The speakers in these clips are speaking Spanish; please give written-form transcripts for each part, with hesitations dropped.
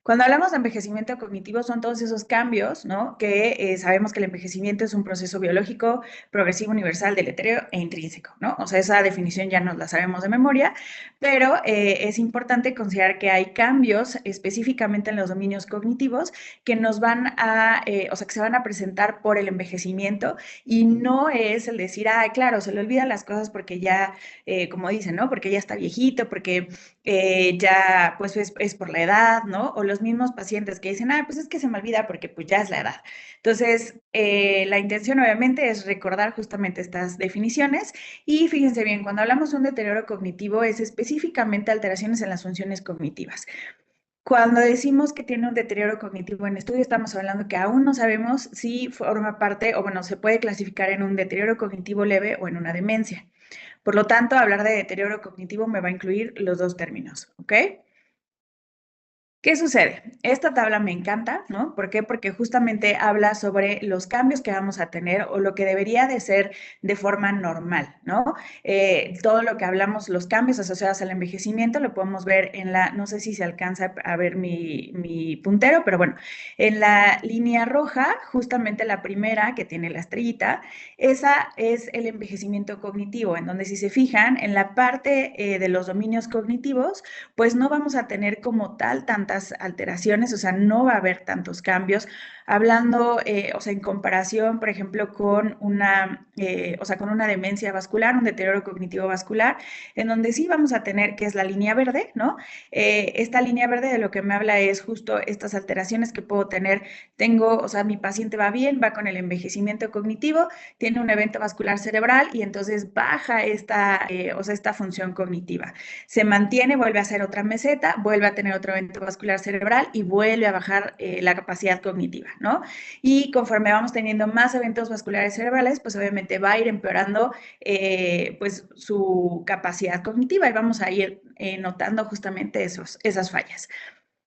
Cuando hablamos de envejecimiento cognitivo son todos esos cambios, ¿no? Que sabemos que el envejecimiento es un proceso biológico, progresivo, universal, deletérea e intrínseco, ¿no? O sea, esa definición ya nos la sabemos de memoria, pero es importante considerar que hay cambios específicamente en los dominios cognitivos que nos van a, o sea, que se van a presentar por el envejecimiento y no es el decir, ah, claro, se le olvidan las cosas porque ya, como dicen, ¿no? Porque ya está viejito, porque ya pues es por la edad, ¿no? O los mismos pacientes que dicen, ah, pues es que se me olvida porque pues ya es la edad. Entonces, la intención obviamente es recordar justamente estas definiciones y fíjense bien, cuando hablamos de un deterioro cognitivo es específicamente alteraciones en las funciones cognitivas. Cuando decimos que tiene un deterioro cognitivo en estudio, estamos hablando que aún no sabemos si forma parte o bueno, se puede clasificar en un deterioro cognitivo leve o en una demencia. Por lo tanto, hablar de deterioro cognitivo me va a incluir los dos términos, ¿ok? ¿Qué sucede? Esta tabla me encanta, ¿no? ¿Por qué? Porque justamente habla sobre los cambios que vamos a tener o lo que debería de ser de forma normal, ¿no? Todo lo que hablamos, los cambios asociados al envejecimiento, lo podemos ver en la, no sé si se alcanza a ver mi puntero, pero bueno, en la línea roja, justamente la primera que tiene la estrellita, esa es el envejecimiento cognitivo, en donde si se fijan, en la parte de los dominios cognitivos, pues no vamos a tener como tal tantas alteraciones, o sea, no va a haber tantos cambios. Hablando, o sea, en comparación, por ejemplo, con una, o sea, con una demencia vascular, un deterioro cognitivo vascular, en donde sí vamos a tener, que es la línea verde, ¿no? Esta línea verde de lo que me habla es justo estas alteraciones que puedo tener. Tengo, o sea, mi paciente va bien, va con el envejecimiento cognitivo, tiene un evento vascular cerebral y entonces baja esta, o sea, esta función cognitiva. Se mantiene, vuelve a hacer otra meseta, vuelve a tener otro evento vascular cerebral y vuelve a bajar la capacidad cognitiva, ¿no? Y conforme vamos teniendo más eventos vasculares cerebrales, pues obviamente va a ir empeorando pues su capacidad cognitiva y vamos a ir notando justamente esas fallas.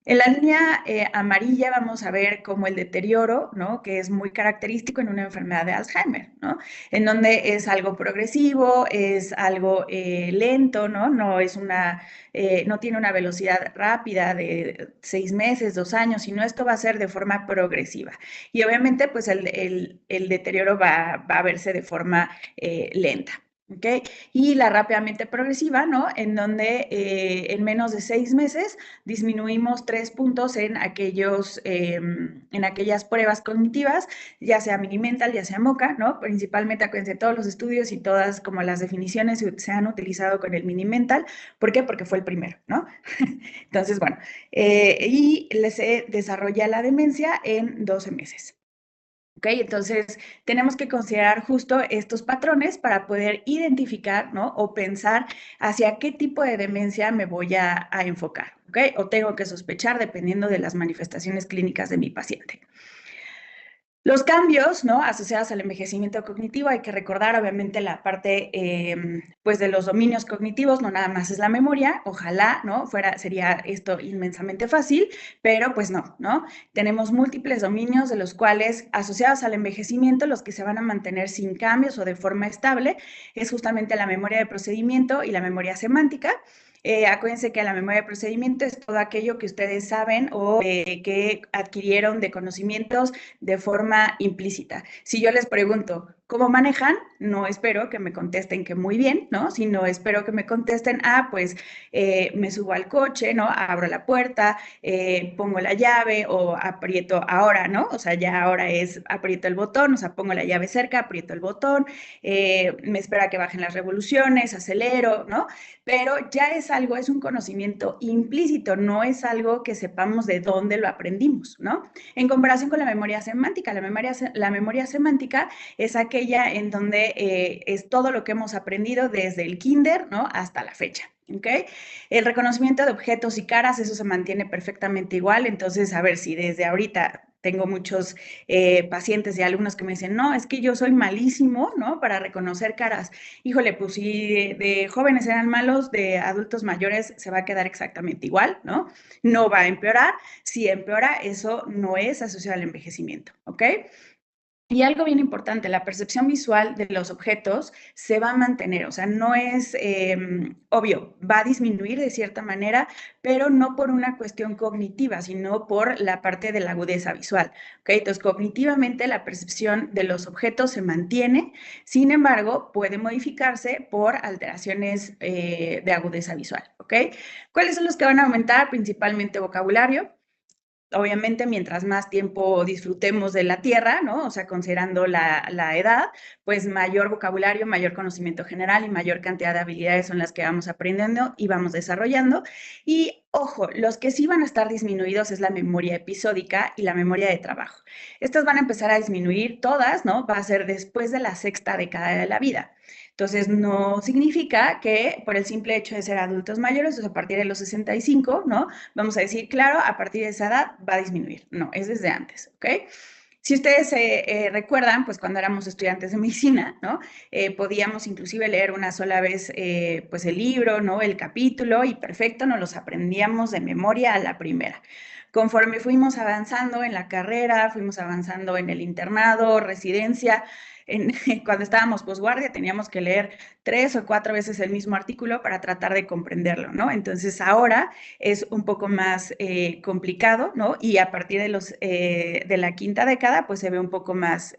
En la línea amarilla vamos a ver como el deterioro, ¿no? Que es muy característico en una enfermedad de Alzheimer, ¿no? En donde es algo progresivo, es algo lento, ¿no? No es una, no tiene una velocidad rápida de 6 meses, 2 años, sino esto va a ser de forma progresiva. Y obviamente, pues el deterioro va a verse de forma lenta. ¿Ok? Y la rápidamente progresiva, ¿no? En donde en menos de 6 meses disminuimos 3 puntos en aquellas pruebas cognitivas, ya sea Minimental, ya sea MoCA, ¿no? Principalmente, acuérdense, todos los estudios y todas como las definiciones se han utilizado con el Minimental. ¿Por qué? Porque fue el primero, ¿no? Entonces, bueno, y se desarrolla la demencia en 12 meses. ¿Ok? Entonces, tenemos que considerar justo estos patrones para poder identificar, ¿no? O pensar hacia qué tipo de demencia me voy a enfocar, ¿ok? O tengo que sospechar dependiendo de las manifestaciones clínicas de mi paciente. Los cambios, ¿no? Asociados al envejecimiento cognitivo, hay que recordar obviamente la parte, pues, de los dominios cognitivos, no nada más es la memoria, ojalá, ¿no? Sería esto inmensamente fácil, pero pues no, ¿no? Tenemos múltiples dominios de los cuales, asociados al envejecimiento, los que se van a mantener sin cambios o de forma estable, es justamente la memoria de procedimiento y la memoria semántica. Acuérdense que la memoria de procedimiento es todo aquello que ustedes saben o que adquirieron de conocimientos de forma implícita. Si yo les pregunto, ¿cómo manejan? No espero que me contesten que muy bien, ¿no? Sino espero que me contesten, ah, pues me subo al coche, ¿no? Abro la puerta, pongo la llave o aprieto ahora, ¿no? O sea, ya ahora es aprieto el botón, o sea, pongo la llave cerca, aprieto el botón, me espera que bajen las revoluciones, acelero, ¿no? Pero ya es algo, es un conocimiento implícito, no es algo que sepamos de dónde lo aprendimos, ¿no? En comparación con la memoria semántica, la memoria semántica es aquella en donde es todo lo que hemos aprendido desde el kinder, ¿no? Hasta la fecha. ¿Ok? El reconocimiento de objetos y caras, eso se mantiene perfectamente igual. Entonces, a ver si desde ahorita tengo muchos pacientes y alumnos que me dicen, no, es que yo soy malísimo, ¿no? Para reconocer caras. Híjole, pues si de jóvenes eran malos, de adultos mayores se va a quedar exactamente igual, ¿no? No va a empeorar. Si empeora, eso no es asociado al envejecimiento, ¿ok? Y algo bien importante, la percepción visual de los objetos se va a mantener, o sea, no es obvio, va a disminuir de cierta manera, pero no por una cuestión cognitiva, sino por la parte de la agudeza visual. ¿Ok? Entonces, cognitivamente la percepción de los objetos se mantiene, sin embargo, puede modificarse por alteraciones de agudeza visual. ¿Ok? ¿Cuáles son los que van a aumentar? Principalmente vocabulario. Obviamente, mientras más tiempo disfrutemos de la tierra, ¿no? O sea, considerando la edad, pues mayor vocabulario, mayor conocimiento general y mayor cantidad de habilidades son las que vamos aprendiendo y vamos desarrollando. Y ojo, los que sí van a estar disminuidos es la memoria episódica y la memoria de trabajo. Estas van a empezar a disminuir todas, ¿no? Va a ser después de la sexta década de la vida. Entonces, no significa que por el simple hecho de ser adultos mayores, o sea, a partir de los 65, ¿no? Vamos a decir, claro, a partir de esa edad va a disminuir. No, es desde antes, ¿ok? Si ustedes recuerdan, pues cuando éramos estudiantes de medicina, ¿no? Podíamos inclusive leer una sola vez, pues el libro, ¿no? El capítulo y perfecto, nos los aprendíamos de memoria a la primera. Conforme fuimos avanzando en la carrera, fuimos avanzando en el internado, residencia, cuando estábamos posguardia teníamos que leer 3 o 4 veces el mismo artículo para tratar de comprenderlo, ¿no? Entonces ahora es un poco más complicado, ¿no? Y a partir de la quinta década, pues se ve un poco más,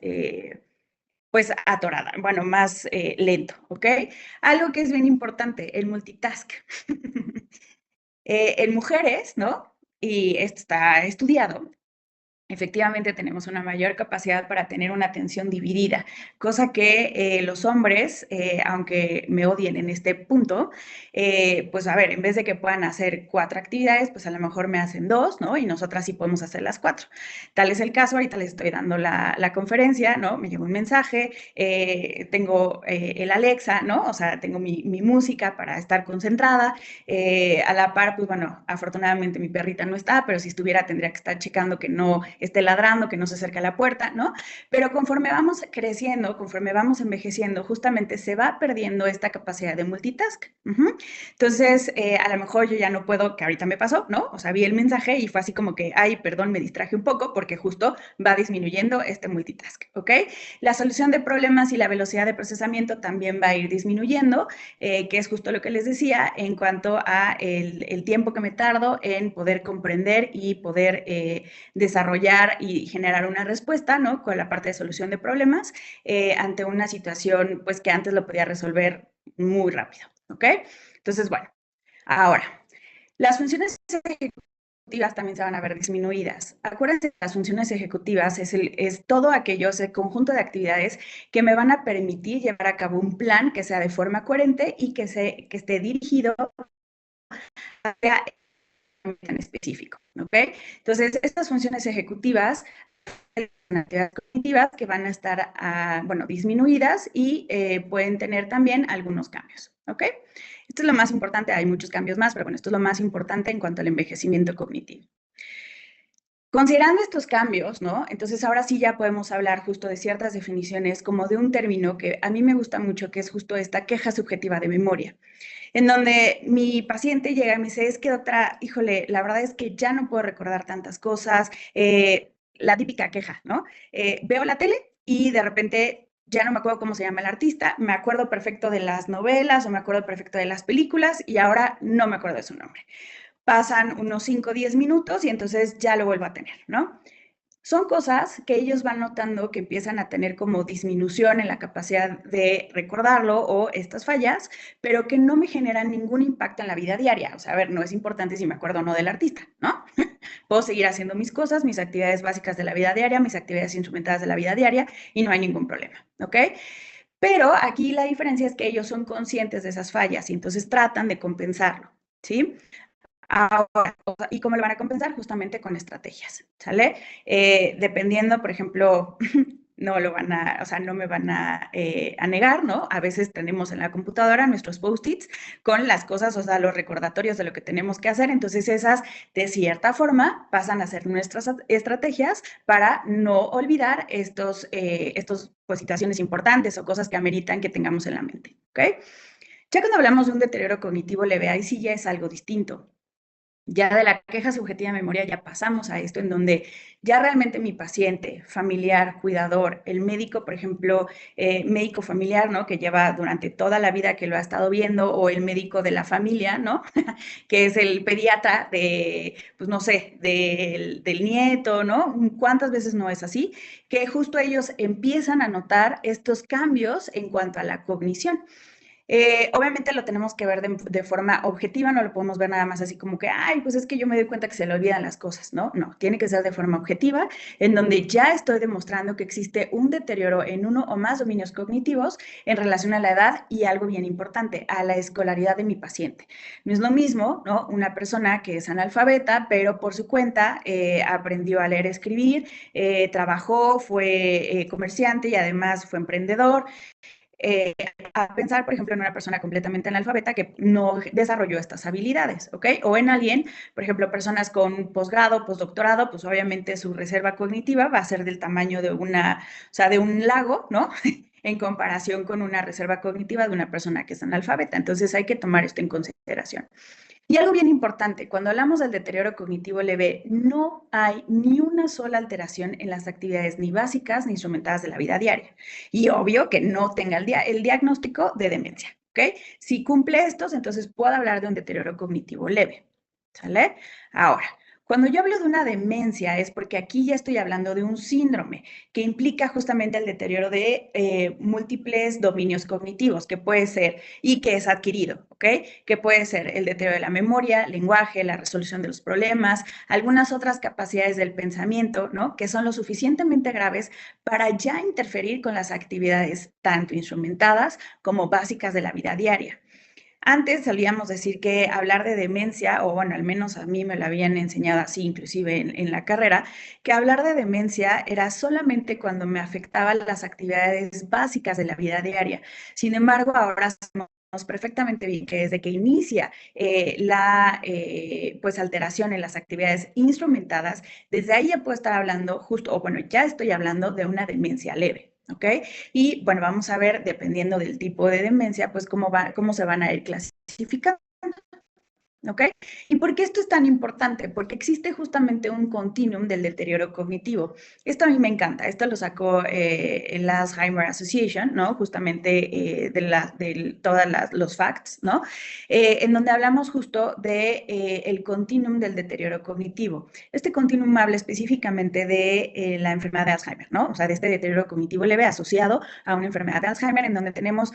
pues atorada, bueno, más lento, ¿ok? Algo que es bien importante, el multitask. En mujeres, ¿no? Y esto está estudiado, efectivamente tenemos una mayor capacidad para tener una atención dividida, cosa que los hombres, aunque me odien en este punto, pues a ver, en vez de que puedan hacer 4 actividades, pues a lo mejor me hacen 2, ¿no? Y nosotras sí podemos hacer las 4. Tal es el caso, ahorita les estoy dando la conferencia, ¿no? Me llegó un mensaje, tengo el Alexa, ¿no? O sea, tengo mi música para estar concentrada. A la par, pues bueno, afortunadamente mi perrita no está, pero si estuviera tendría que estar checando que no esté ladrando, que no se acerque a la puerta, ¿no? Pero conforme vamos creciendo, conforme vamos envejeciendo, justamente se va perdiendo esta capacidad de multitask. Entonces, a lo mejor yo ya no puedo, que ahorita me pasó, ¿no? O sea, vi el mensaje y fue así como que, ay, perdón, me distraje un poco porque justo va disminuyendo este multitask, ¿ok? La solución de problemas y la velocidad de procesamiento también va a ir disminuyendo, que es justo lo que les decía en cuanto a el tiempo que me tardo en poder comprender y poder desarrollar y generar una respuesta, ¿no? Con la parte de solución de problemas ante una situación, pues que antes lo podía resolver muy rápido, ¿ok? Entonces, bueno, ahora, las funciones ejecutivas también se van a ver disminuidas. Acuérdense que las funciones ejecutivas es todo aquello, el conjunto de actividades que me van a permitir llevar a cabo un plan que sea de forma coherente y que esté dirigido hacia en específico, ¿ok? Entonces, estas funciones ejecutivas son actividades cognitivas que van a estar, bueno, disminuidas y pueden tener también algunos cambios, ¿ok? Esto es lo más importante, hay muchos cambios más, pero bueno, esto es lo más importante en cuanto al envejecimiento cognitivo. Considerando estos cambios, ¿no? Entonces ahora sí ya podemos hablar justo de ciertas definiciones, como de un término que a mí me gusta mucho, que es justo esta queja subjetiva de memoria, en donde mi paciente llega y me dice, es que doctora, híjole, la verdad es que ya no puedo recordar tantas cosas, la típica queja, ¿no? Veo la tele y de repente ya no me acuerdo cómo se llama el artista, me acuerdo perfecto de las novelas o me acuerdo perfecto de las películas y ahora no me acuerdo de su nombre. Pasan unos 5 o 10 minutos y entonces ya lo vuelvo a tener, ¿no? Son cosas que ellos van notando que empiezan a tener como disminución en la capacidad de recordarlo o estas fallas, pero que no me generan ningún impacto en la vida diaria. O sea, a ver, no es importante si me acuerdo o no del artista, ¿no? Puedo seguir haciendo mis cosas, mis actividades básicas de la vida diaria, mis actividades instrumentadas de la vida diaria y no hay ningún problema, ¿ok? Pero aquí la diferencia es que ellos son conscientes de esas fallas y entonces tratan de compensarlo, ¿sí? Ahora, ¿y cómo lo van a compensar? Justamente con estrategias, ¿sale? Dependiendo, por ejemplo, no lo van a, o sea, no me van a negar, ¿no? A veces tenemos en la computadora nuestros post-its con las cosas, o sea, los recordatorios de lo que tenemos que hacer. Entonces, esas, de cierta forma, pasan a ser nuestras estrategias para no olvidar estos pues, situaciones importantes o cosas que ameritan que tengamos en la mente, ¿ok? Ya cuando hablamos de un deterioro cognitivo leve, ahí sí ya es algo distinto. Ya de la queja subjetiva de memoria ya pasamos a esto en donde ya realmente mi paciente, familiar, cuidador, el médico, por ejemplo, médico familiar, ¿no? Que lleva durante toda la vida que lo ha estado viendo, o el médico de la familia, ¿no? Que es el pediatra de, pues no sé, del nieto, ¿no? ¿Cuántas veces no es así? Que justo ellos empiezan a notar estos cambios en cuanto a la cognición. Obviamente lo tenemos que ver de forma objetiva, no lo podemos ver nada más así como que, ay, pues es que yo me doy cuenta que se le olvidan las cosas, ¿no? No, tiene que ser de forma objetiva, en donde ya estoy demostrando que existe un deterioro en uno o más dominios cognitivos en relación a la edad y algo bien importante, a la escolaridad de mi paciente. No es lo mismo, ¿no? Una persona que es analfabeta, pero por su cuenta aprendió a leer, escribir, trabajó, fue comerciante y además fue emprendedor, eh, a pensar, por ejemplo, en una persona completamente analfabeta que no desarrolló estas habilidades, ¿ok? O en alguien, por ejemplo, personas con posgrado, postdoctorado, pues obviamente su reserva cognitiva va a ser del tamaño de una, o sea, de un lago, ¿no? En comparación con una reserva cognitiva de una persona que es analfabeta. Entonces hay que tomar esto en consideración. Y algo bien importante, cuando hablamos del deterioro cognitivo leve, no hay ni una sola alteración en las actividades ni básicas ni instrumentadas de la vida diaria. Y obvio que no tenga el diagnóstico de demencia, ¿ok? Si cumple estos, entonces puedo hablar de un deterioro cognitivo leve, ¿sale? Ahora, cuando yo hablo de una demencia es porque aquí ya estoy hablando de un síndrome que implica justamente el deterioro de múltiples dominios cognitivos, que puede ser y que es adquirido, ¿ok? Que puede ser el deterioro de la memoria, lenguaje, la resolución de los problemas, algunas otras capacidades del pensamiento, ¿no? Que son lo suficientemente graves para ya interferir con las actividades tanto instrumentadas como básicas de la vida diaria. Antes solíamos decir que hablar de demencia, o bueno, al menos a mí me lo habían enseñado así, inclusive en la carrera, que hablar de demencia era solamente cuando me afectaban las actividades básicas de la vida diaria. Sin embargo, ahora sabemos perfectamente bien que desde que inicia la pues alteración en las actividades instrumentadas, desde ahí ya puedo estar hablando justo, o bueno, ya estoy hablando de una demencia leve. ¿Ok? Y bueno, vamos a ver, dependiendo del tipo de demencia, pues cómo se van a ir clasificando. ¿Ok? ¿Y por qué esto es tan importante? Porque existe justamente un continuum del deterioro cognitivo. Esto a mí me encanta. Esto lo sacó el Alzheimer Association, ¿no? Justamente de todos los facts, ¿no? En donde hablamos justo de el continuum del deterioro cognitivo. Este continuum habla específicamente de la enfermedad de Alzheimer, ¿no? O sea, de este deterioro cognitivo leve asociado a una enfermedad de Alzheimer, en donde tenemos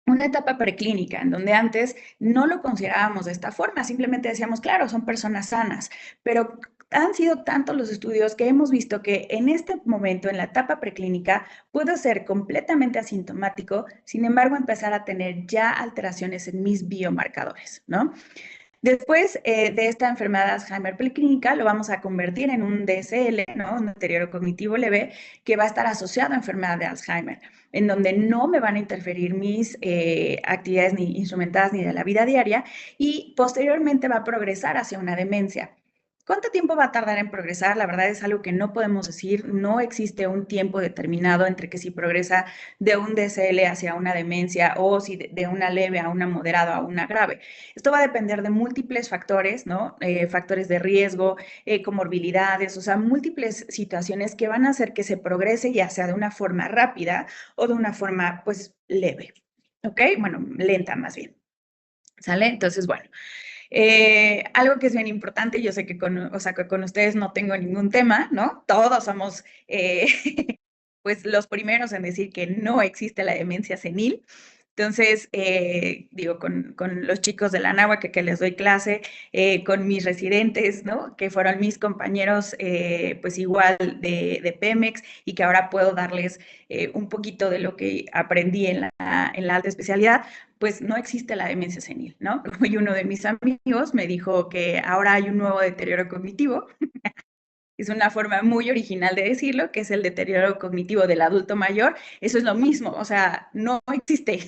una etapa preclínica, en donde antes no lo considerábamos de esta forma, simplemente decíamos, claro, son personas sanas, pero han sido tantos los estudios que hemos visto que en este momento, en la etapa preclínica, puedo ser completamente asintomático, sin embargo, empezar a tener ya alteraciones en mis biomarcadores, ¿no? Después de esta enfermedad de Alzheimer preclínica, lo vamos a convertir en un DSL, ¿no? Un deterioro cognitivo leve, que va a estar asociado a enfermedad de Alzheimer, en donde no me van a interferir mis actividades ni instrumentadas ni de la vida diaria, y posteriormente va a progresar hacia una demencia. ¿Cuánto tiempo va a tardar en progresar? La verdad es algo que no podemos decir. No existe un tiempo determinado entre que si progresa de un DSL hacia una demencia o si de una leve a una moderada a una grave. Esto va a depender de múltiples factores, ¿no? Factores de riesgo, comorbilidades, o sea, múltiples situaciones que van a hacer que se progrese ya sea de una forma rápida o de una forma, pues, leve, ¿ok? Bueno, lenta más bien, ¿sale? Entonces, bueno, algo que es bien importante, yo sé que o sea, que con ustedes no tengo ningún tema, ¿no? Todos somos, pues, los primeros en decir que no existe la demencia senil. Entonces, digo, con los chicos de la náhuatl que les doy clase, con mis residentes, ¿no? Que fueron mis compañeros, pues igual de Pemex, y que ahora puedo darles un poquito de lo que aprendí en la alta especialidad, pues no existe la demencia senil, ¿no? Y uno de mis amigos me dijo que ahora hay un nuevo deterioro cognitivo. Es una forma muy original de decirlo, que es el deterioro cognitivo del adulto mayor. Eso es lo mismo, o sea, no existe,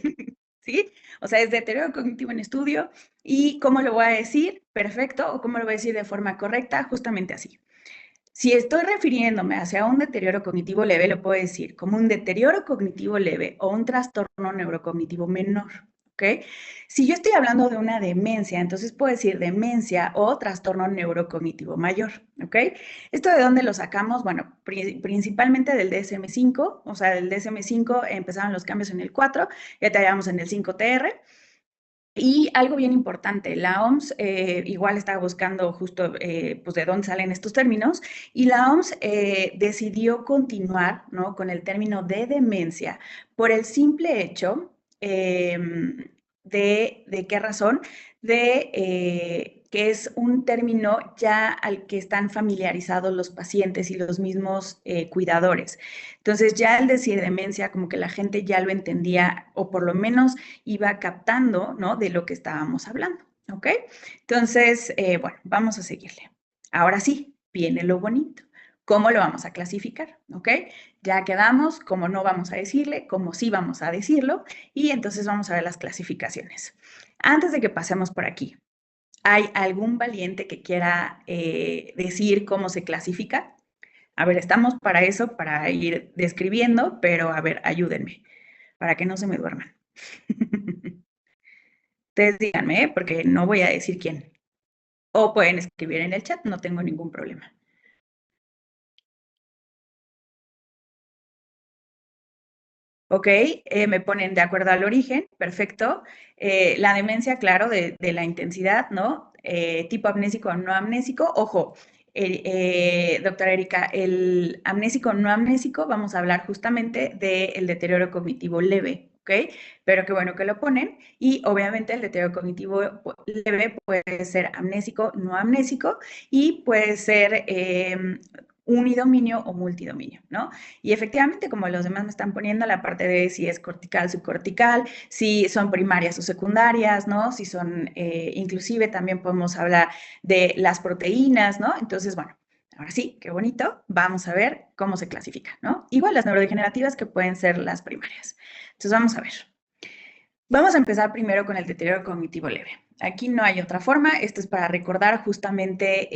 ¿sí? O sea, es deterioro cognitivo en estudio. ¿Y cómo lo voy a decir? Perfecto. ¿O cómo lo voy a decir de forma correcta? Justamente así. Si estoy refiriéndome hacia un deterioro cognitivo leve, lo puedo decir como un deterioro cognitivo leve o un trastorno neurocognitivo menor, ¿ok? Si yo estoy hablando de una demencia, entonces puedo decir demencia o trastorno neurocognitivo mayor, ¿ok? ¿Esto de dónde lo sacamos? Bueno, principalmente del DSM-5, o sea, del DSM-5 empezaron los cambios en el 4, ya te en el 5TR. Y algo bien importante, la OMS igual estaba buscando justo pues de dónde salen estos términos y la OMS decidió continuar, ¿no?, con el término de demencia por el simple hecho ¿de qué razón? De que es un término ya al que están familiarizados los pacientes y los mismos cuidadores. Entonces ya el decir demencia como que la gente ya lo entendía o por lo menos iba captando, ¿no?, de lo que estábamos hablando, ¿ok? Entonces, bueno, vamos a seguirle. Ahora sí, viene lo bonito. ¿Cómo lo vamos a clasificar? ¿Ok? Ya quedamos, cómo no vamos a decirle, cómo sí vamos a decirlo, y entonces vamos a ver las clasificaciones. Antes de que pasemos por aquí, ¿hay algún valiente que quiera decir cómo se clasifica? A ver, estamos para eso, para ir describiendo, pero a ver, ayúdenme, para que no se me duerman. Ustedes díganme, porque no voy a decir quién. O pueden escribir en el chat, no tengo ningún problema. Ok, me ponen de acuerdo al origen, perfecto. La demencia, claro, de la intensidad, ¿no? Tipo amnésico o no amnésico. Ojo, doctora Erika, el amnésico o no amnésico, vamos a hablar justamente del deterioro cognitivo leve, ¿ok? Pero qué bueno que lo ponen. Y obviamente el deterioro cognitivo leve puede ser amnésico, no amnésico, y puede ser unidominio o multidominio, ¿no? Y efectivamente, como los demás me están poniendo, la parte de si es cortical, subcortical, si son primarias o secundarias, ¿no? Si son, inclusive también podemos hablar de las proteínas, ¿no? Entonces, bueno, ahora sí, qué bonito. Vamos a ver cómo se clasifica, ¿no? Igual las neurodegenerativas que pueden ser las primarias. Entonces, vamos a ver. Vamos a empezar primero con el deterioro cognitivo leve. Aquí no hay otra forma, esto es para recordar justamente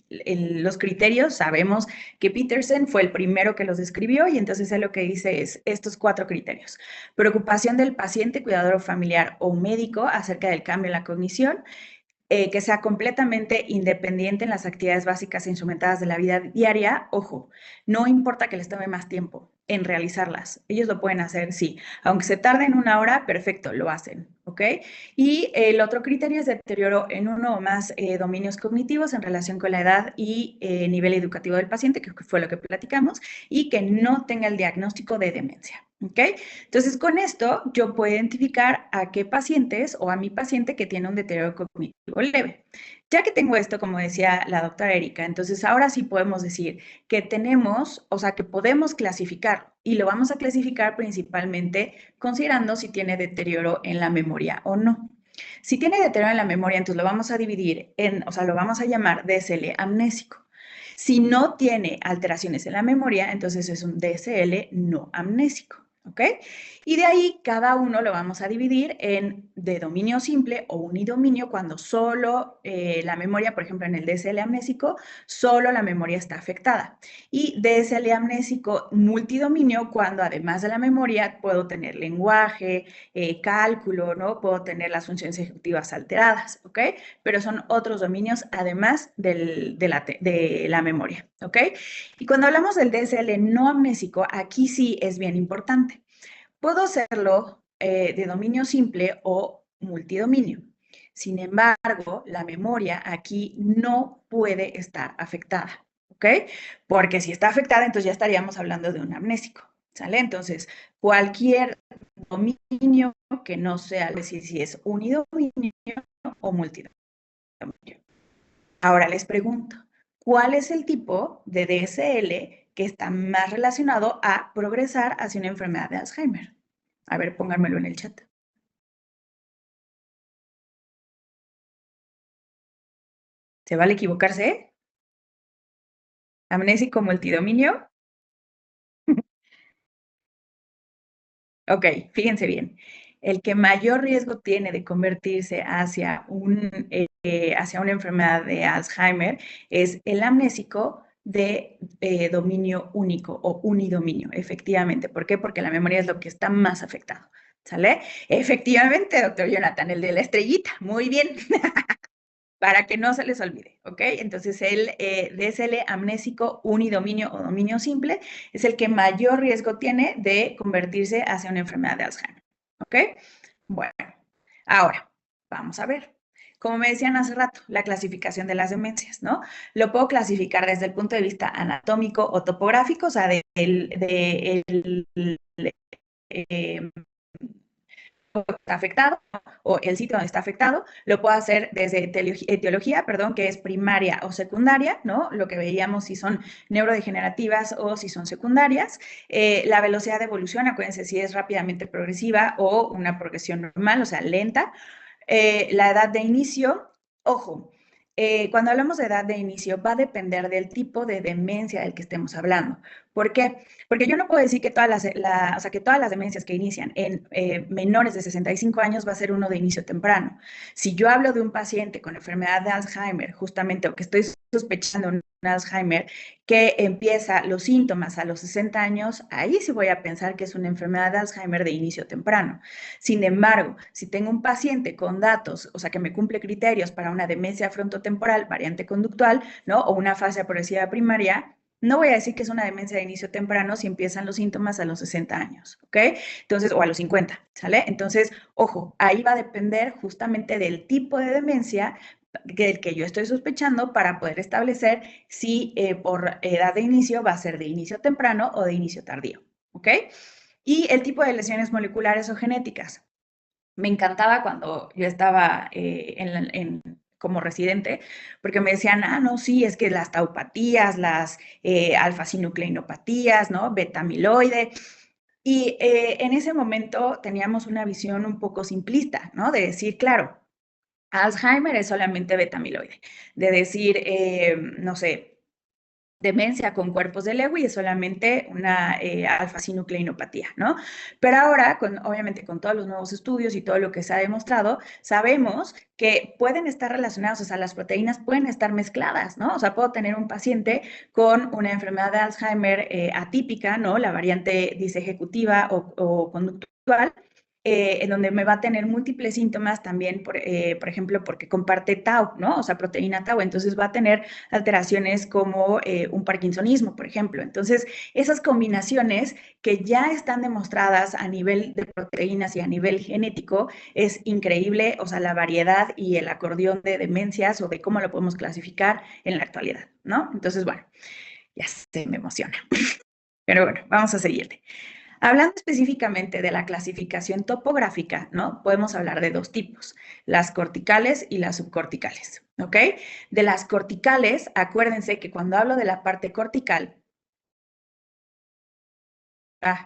los criterios. Sabemos que Peterson fue el primero que los describió y entonces él lo que dice es estos 4 criterios. Preocupación del paciente, cuidador familiar o médico acerca del cambio en la cognición, que sea completamente independiente en las actividades básicas e instrumentadas de la vida diaria. Ojo, no importa que les tome más tiempo en realizarlas. Ellos lo pueden hacer, sí. Aunque se tarden 1 hora, perfecto, lo hacen, ¿ok? Y el otro criterio es deterioro en uno o más dominios cognitivos en relación con la edad y nivel educativo del paciente, que fue lo que platicamos, y que no tenga el diagnóstico de demencia. ¿Ok? Entonces, con esto yo puedo identificar a qué pacientes o a mi paciente que tiene un deterioro cognitivo leve. Ya que tengo esto, como decía la doctora Erika, entonces ahora sí podemos decir que tenemos, o sea, que podemos clasificar y lo vamos a clasificar principalmente considerando si tiene deterioro en la memoria o no. Si tiene deterioro en la memoria, entonces lo vamos a dividir en, o sea, lo vamos a llamar DSL amnésico. Si no tiene alteraciones en la memoria, entonces es un DSL no amnésico. ¿Ok? Y de ahí cada uno lo vamos a dividir en de dominio simple o unidominio cuando solo la memoria, por ejemplo, en el DSL amnésico, solo la memoria está afectada. Y DSL amnésico multidominio cuando además de la memoria puedo tener lenguaje, cálculo, ¿no? Puedo tener las funciones ejecutivas alteradas, ¿ok? Pero son otros dominios además de la memoria, ¿ok? Y cuando hablamos del DSL no amnésico, aquí sí es bien importante. Puedo hacerlo de dominio simple o multidominio. Sin embargo, la memoria aquí no puede estar afectada, ¿ok? Porque si está afectada, entonces ya estaríamos hablando de un amnésico, ¿sale? Entonces, cualquier dominio que no sea, decir si es unidominio o multidominio. Ahora les pregunto, ¿cuál es el tipo de DSL que está más relacionado a progresar hacia una enfermedad de Alzheimer? A ver, pónganmelo en el chat. ¿Se vale equivocarse? ¿Amnésico multidominio? Ok, fíjense bien. El que mayor riesgo tiene de convertirse hacia una enfermedad de Alzheimer es el amnésico de dominio único o unidominio, efectivamente. ¿Por qué? Porque la memoria es lo que está más afectado. ¿Sale? Efectivamente, doctor Jonathan, el de la estrellita. Muy bien. Para que no se les olvide, ¿ok? Entonces, el DSL amnésico unidominio o dominio simple es el que mayor riesgo tiene de convertirse hacia una enfermedad de Alzheimer, ¿ok? Bueno, ahora, vamos a ver. Como me decían hace rato, la clasificación de las demencias, ¿no? Lo puedo clasificar desde el punto de vista anatómico o topográfico, o sea, eh, está afectado o el sitio donde está afectado, lo puedo hacer desde etiología, perdón, que es primaria o secundaria, ¿no? Lo que veíamos si son neurodegenerativas o si son secundarias. La velocidad de evolución, acuérdense si es rápidamente progresiva o una progresión normal, o sea, lenta. La edad de inicio, ojo, cuando hablamos de edad de inicio va a depender del tipo de demencia del que estemos hablando. ¿Por qué? Porque yo no puedo decir que o sea, que todas las demencias que inician en menores de 65 años va a ser uno de inicio temprano. Si yo hablo de un paciente con enfermedad de Alzheimer, justamente, o que estoy sospechando un Alzheimer, que empieza los síntomas a los 60 años, ahí sí voy a pensar que es una enfermedad de Alzheimer de inicio temprano. Sin embargo, si tengo un paciente con datos, o sea, que me cumple criterios para una demencia frontotemporal, variante conductual, ¿no? O una fase progresiva primaria, no voy a decir que es una demencia de inicio temprano si empiezan los síntomas a los 60 años, ¿ok? Entonces, o a los 50, ¿sale? Entonces, ojo, ahí va a depender justamente del tipo de demencia del que yo estoy sospechando para poder establecer si por edad de inicio va a ser de inicio temprano o de inicio tardío, ¿ok? Y el tipo de lesiones moleculares o genéticas. Me encantaba cuando yo estaba como residente, porque me decían, ah, no, sí, es que las taupatías, las alfa-sinucleinopatías, ¿no? Beta-amiloide. Y en ese momento teníamos una visión un poco simplista, ¿no? De decir, claro, Alzheimer es solamente beta-amiloide. De decir, no sé, demencia con cuerpos de Lewy es solamente una alfa-sinucleinopatía, ¿no? Pero ahora, obviamente con todos los nuevos estudios y todo lo que se ha demostrado, sabemos que pueden estar relacionados, o sea, las proteínas pueden estar mezcladas, ¿no? O sea, puedo tener un paciente con una enfermedad de Alzheimer atípica, ¿no? La variante disejecutiva o conductual, en donde me va a tener múltiples síntomas también, por ejemplo, porque comparte tau, ¿no? O sea, proteína tau, entonces va a tener alteraciones como un parkinsonismo, por ejemplo. Entonces, esas combinaciones que ya están demostradas a nivel de proteínas y a nivel genético, es increíble, o sea, la variedad y el acordeón de demencias o de cómo lo podemos clasificar en la actualidad, ¿no? Entonces, bueno, ya se me emociona. Pero bueno, vamos a seguirte. Hablando específicamente de la clasificación topográfica, ¿no? Podemos hablar de dos tipos, las corticales y las subcorticales, ¿ok? De las corticales, acuérdense que cuando hablo de la parte cortical,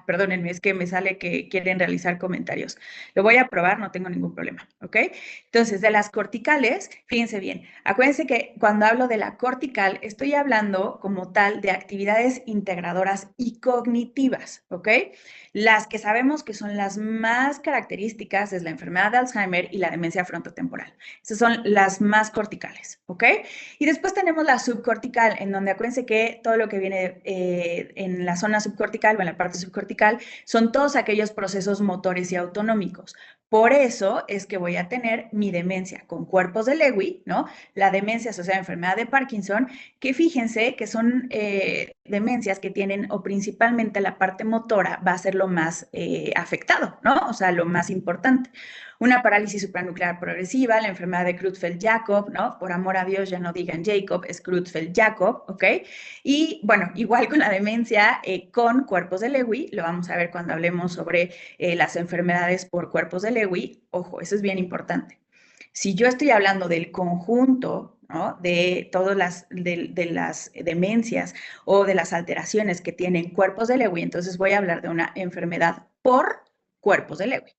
perdónenme, es que me sale que quieren realizar comentarios. Lo voy a probar, no tengo ningún problema, ¿ok? Entonces, de las corticales, fíjense bien, acuérdense que cuando hablo de la cortical, estoy hablando como tal de actividades integradoras y cognitivas, ¿ok? Las que sabemos que son las más características es la enfermedad de Alzheimer y la demencia frontotemporal. Esas son las más corticales, ¿ok? Y después tenemos la subcortical, en donde acuérdense que todo lo que viene en la zona subcortical o en la parte subcortical son todos aquellos procesos motores y autonómicos. Por eso es que voy a tener mi demencia con cuerpos de Lewy, ¿no? La demencia asociada a enfermedad de Parkinson, que fíjense que son demencias que tienen o principalmente la parte motora va a ser lo más afectado, ¿no? O sea, lo más importante. Una parálisis supranuclear progresiva, la enfermedad de Creutzfeldt-Jakob, ¿no? Por amor a Dios, ya no digan Jacob, es Creutzfeldt-Jakob, ¿ok? Y bueno, igual con la demencia con cuerpos de Lewy, lo vamos a ver cuando hablemos sobre las enfermedades por cuerpos de Lewy. Ojo, eso es bien importante. Si yo estoy hablando del conjunto, ¿no? De todas de las demencias o de las alteraciones que tienen cuerpos de Lewy, entonces voy a hablar de una enfermedad por cuerpos de Lewy.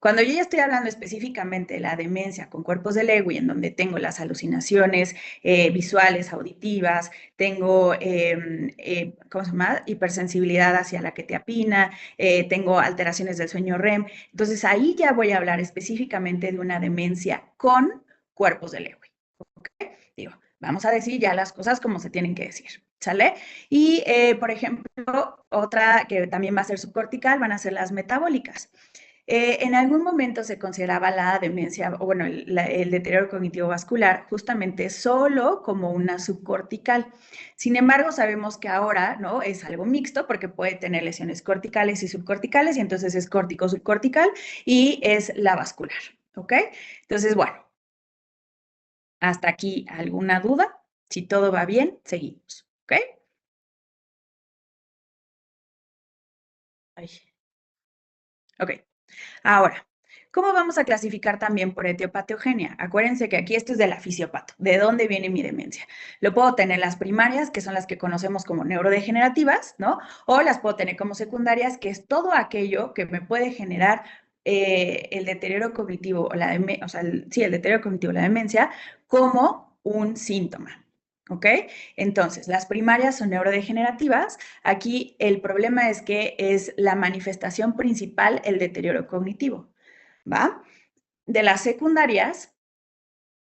Cuando yo ya estoy hablando específicamente de la demencia con cuerpos de Lewy, en donde tengo las alucinaciones visuales, auditivas, tengo, ¿cómo se llama? Hipersensibilidad hacia la quetiapina, tengo alteraciones del sueño REM. Entonces ahí ya voy a hablar específicamente de una demencia con cuerpos de Lewy. ¿Okay? Digo, vamos a decir ya las cosas como se tienen que decir. ¿Sale? Y, por ejemplo, otra que también va a ser subcortical van a ser las metabólicas. En algún momento se consideraba la demencia, o bueno, el deterioro cognitivo vascular justamente solo como una subcortical. Sin embargo, sabemos que ahora, ¿no? Es algo mixto porque puede tener lesiones corticales y subcorticales, y entonces es córtico-subcortical y es la vascular, ¿ok? Entonces, bueno, hasta aquí, ¿alguna duda? Si todo va bien, seguimos, ¿ok? Ay, ok. Ahora, ¿cómo vamos a clasificar también por etiopatogenia? Acuérdense que aquí esto es de la fisiopato. ¿De dónde viene mi demencia? Lo puedo tener las primarias, que son las que conocemos como neurodegenerativas, ¿no? O las puedo tener como secundarias, que es todo aquello que me puede generar el deterioro cognitivo, o sea, sí, el deterioro cognitivo, la demencia, como un síntoma. ¿Ok? Entonces, las primarias son neurodegenerativas. Aquí el problema es que es la manifestación principal el deterioro cognitivo, ¿va? De las secundarias,